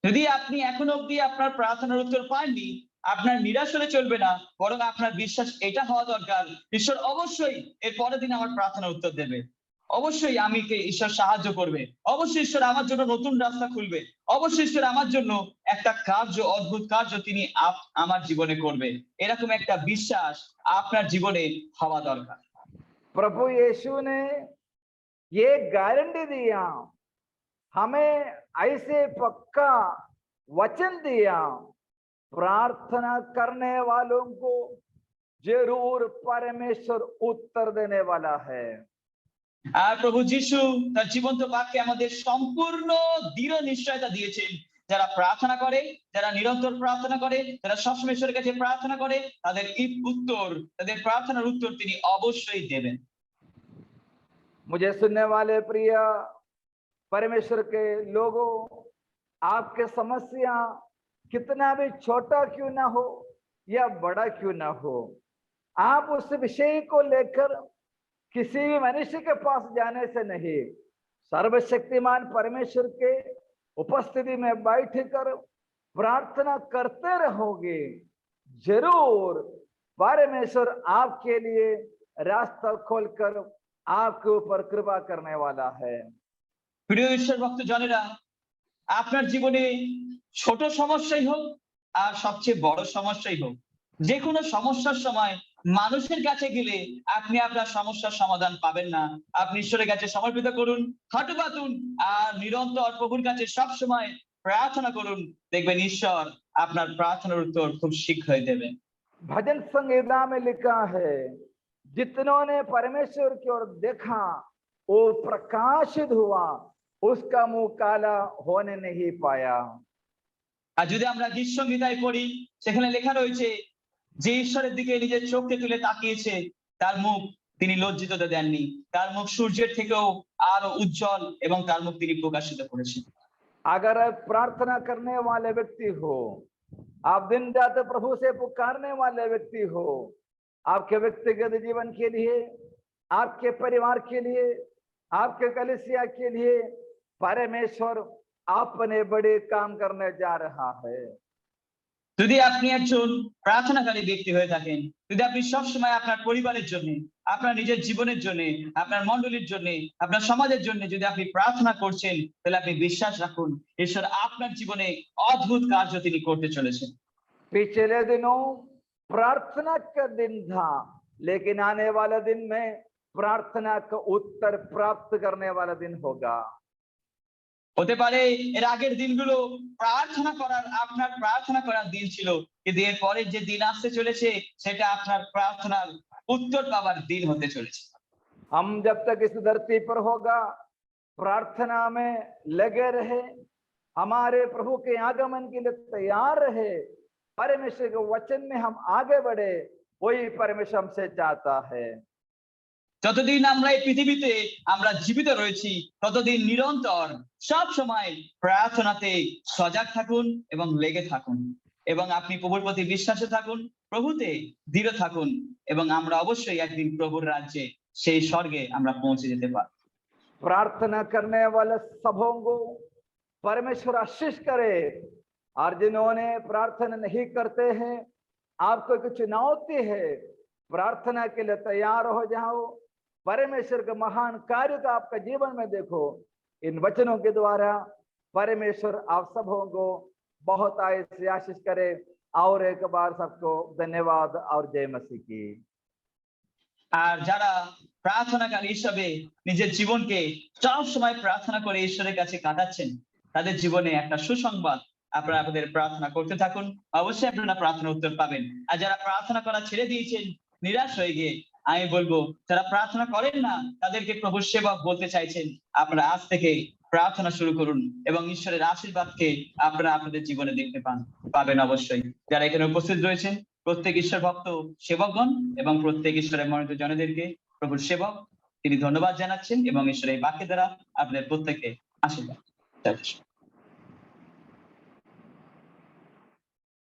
[SPEAKER 2] যদি আপনি এখন অব্দি আপনার প্রার্থনার উত্তর পাননি, আপনার নিরাশ হলে চলবে না, বরং আপনার বিশ্বাস এটা হওয়া দরকার, ঈশ্বর অবশ্যই এর পরের দিন আমার প্রার্থনার উত্তর দেবে, অবশ্যই আমাকে ঈশ্বর সাহায্য করবে, অবশ্যই ঈশ্বর আমার জন্য নতুন রাস্তা খুলবে, অবশ্যই ঈশ্বর আমার জন্য একটা কার্য, অদ্ভুত কার্য তিনি আমার জীবনে করবে। এরকম একটা বিশ্বাস আপনার জীবনে হওয়া দরকার।
[SPEAKER 1] प्रभु यीशु ने ये गारंटी दिया, हमें ऐसे पक्का वचन दिया, प्रार्थना करने वालों को जरूर परमेश्वर उत्तर देने वाला है।
[SPEAKER 2] আর প্রভু যিশু তার জীবন্ত বাক্যে আমাদের সম্পূর্ণ দৃঢ় নিশ্চয়তা দিয়েছেন, যারা প্রার্থনা করে, যারা নিরন্তর প্রার্থনা করে, যারা সবসময় ঈশ্বরের কাছে প্রার্থনা করে, তাদের উত্তর, তাদের প্রার্থনার উত্তর তিনি অবশ্যই দেবেন।
[SPEAKER 1] मुझे सुनने वाले प्रिय परमेश्वर के लोगों, आपके समस्या कितना भी छोटा क्यों ना हो या बड़ा क्यों ना हो, आप उस विषय को लेकर किसी भी मनुष्य के पास जाने से नहीं, सर्वशक्तिमान परमेश्वर के उपस्थिति में बैठकर प्रार्थना करते रहोगे, जरूर परमेश्वर आपके लिए रास्ता खोलकर आपके ऊपर कृपा करने वाला है।
[SPEAKER 2] প্রিয় ঈশ্বর ভক্ত জনেরা, আপনার জীবনে ছোট সমস্যাই হোক আর সবচেয়ে বড় সমস্যাই হোক, যে কোনো সমস্যার সময় মানুষের কাছে গেলে আপনি আপনার সমস্যার সমাধান পাবেন না। আপনি ঈশ্বরের কাছে সমর্পিত করুন, হাঁটু পাতুন আর নিরন্তর প্রভুর কাছে সব সময় প্রার্থনা করুন, দেখবেন ঈশ্বর আপনার প্রার্থনার উত্তর খুব শীঘ্রই দেবেন।
[SPEAKER 1] भजन संहिता में लिखा है, जितनों ने परमेश्वर की ओर देखा वो प्रकाशित हुआ, उसका मुंह काला होने नहीं पाया।
[SPEAKER 2] আর যদি আমরা গীত সংহিতায় পড়ি, সেখানে লেখা রয়েছে, যে ঈশ্বরের দিকে নিজের চোখকে তুলে তাকিয়েছে তার মুখ তিনি লজ্জিত হতে দেননি, তার মুখ সূর্যের থেকেও আরো উজ্জ্বল এবং তার মুখ তিনি প্রকাশিত করেছেন।
[SPEAKER 1] अगर आप प्रार्थना करने वाले व्यक्ति हो, आप दिन रात प्रभु से पुकारने वाले व्यक्ति हो, आपके व्यक्तिगत जीवन के लिए, आपके परिवार के लिए, आपके कलीसिया के लिए परमेश्वर अपने बड़े काम करने जा रहा है।
[SPEAKER 2] যদি আপনি একজন প্রার্থনাকারী ব্যক্তি হয়ে থাকেন, যদি আপনি সবসময় আপনার পরিবারের জন্য, আপনার নিজের জীবনের জন্য, আপনার মণ্ডলীর জন্য, আপনার সমাজের জন্য যদি আপনি প্রার্থনা করছেন, তাহলে আপনি বিশ্বাস রাখুন ঈশ্বর আপনার জীবনে অদ্ভুত কার্য তিনি করতে চলেছেন।
[SPEAKER 1] पिछले दिनों प्रार्थना का दिन था, लेकिन आने वाले दिन में प्रार्थना का उत्तर प्राप्त करने वाला दिन होगा।
[SPEAKER 2] হতে পারে এর আগের দিনগুলো আপনার প্রার্থনা করার দিন ছিল, কিন্তু এর পরের যে দিন আসতে চলেছে সেটা আপনার প্রার্থনার উত্তর পাওয়ার দিন হতে চলেছে।
[SPEAKER 1] हम जब तक इस धरती पर होगा प्रार्थना में लगे रहे, हमारे प्रभु के आगमन के लिए तैयार रहे, परमेश्वर के वचन में हम आगे बढ़े, वही परमेश्वर हमसे चाहता है।
[SPEAKER 2] যতদিন আমরা এই পৃথিবীতে আমরা জীবিত রয়েছি ততদিন নিরন্তর সব সময় প্রার্থনাতে সজাগ থাকুন এবং লেগে থাকুন, এবং আপনি প্রভুর প্রতি বিশ্বাসে থাকুন, প্রভুতে দৃঢ় থাকুন, এবং আমরা অবশ্যই একদিন প্রভুর রাজ্যে সেই স্বর্গে আমরা পৌঁছে যেতে পারব।
[SPEAKER 1] प्रार्थना करने वाले सबों को परमेश्वर आशीष करे, और जिन्होंने प्रार्थना नहीं करते हैं, आपको कुछ चुनौती है, प्रार्थना के लिए तैयार हो जाओ, परमेश्वर का महान कार्य को आपका जीवन में देखो। इन वचनों के द्वारा परमेश्वर आप सबों को बहुत ऐसे आशीष करे। और एक बार सबको धन्यवाद और जय मसीह की।
[SPEAKER 2] আর যারা প্রার্থনাকারী হিসাবে নিজের জীবনকে সব সময় প্রার্থনা করে ঈশ্বরের কাছে কাটাচ্ছেন, তাদের জীবনে একটা সুসংবাদ, আপনারা আপনাদের প্রার্থনা করতে থাকুন, অবশ্যই আপনারা প্রার্থনা উত্তর পাবেন। আর যারা প্রার্থনা করা ছেড়ে দিয়েছেন নিরাশ হয়ে গিয়ে, আমি বলবো যারা প্রার্থনা করেন না তাদেরকে প্রভুর সেবক বলতে চাইছেন, আপনারা আজ থেকে প্রার্থনা শুরু করুন এবং ঈশ্বরের আশীর্বাদকে আপনারা আপনাদের জীবনে দেখতে পাবেন অবশ্যই। যারা এখানে উপস্থিত রয়েছেন প্রত্যেক ঈশ্বর ভক্ত সেবকগণ এবং প্রত্যেক ঈশ্বরের মনোনীত জনদেরকে প্রভুর সেবক তিনি ধন্যবাদ জানাচ্ছেন এবং ঈশ্বরের বাক্যের দ্বারা আপনাদের প্রত্যেককে আশীর্বাদ।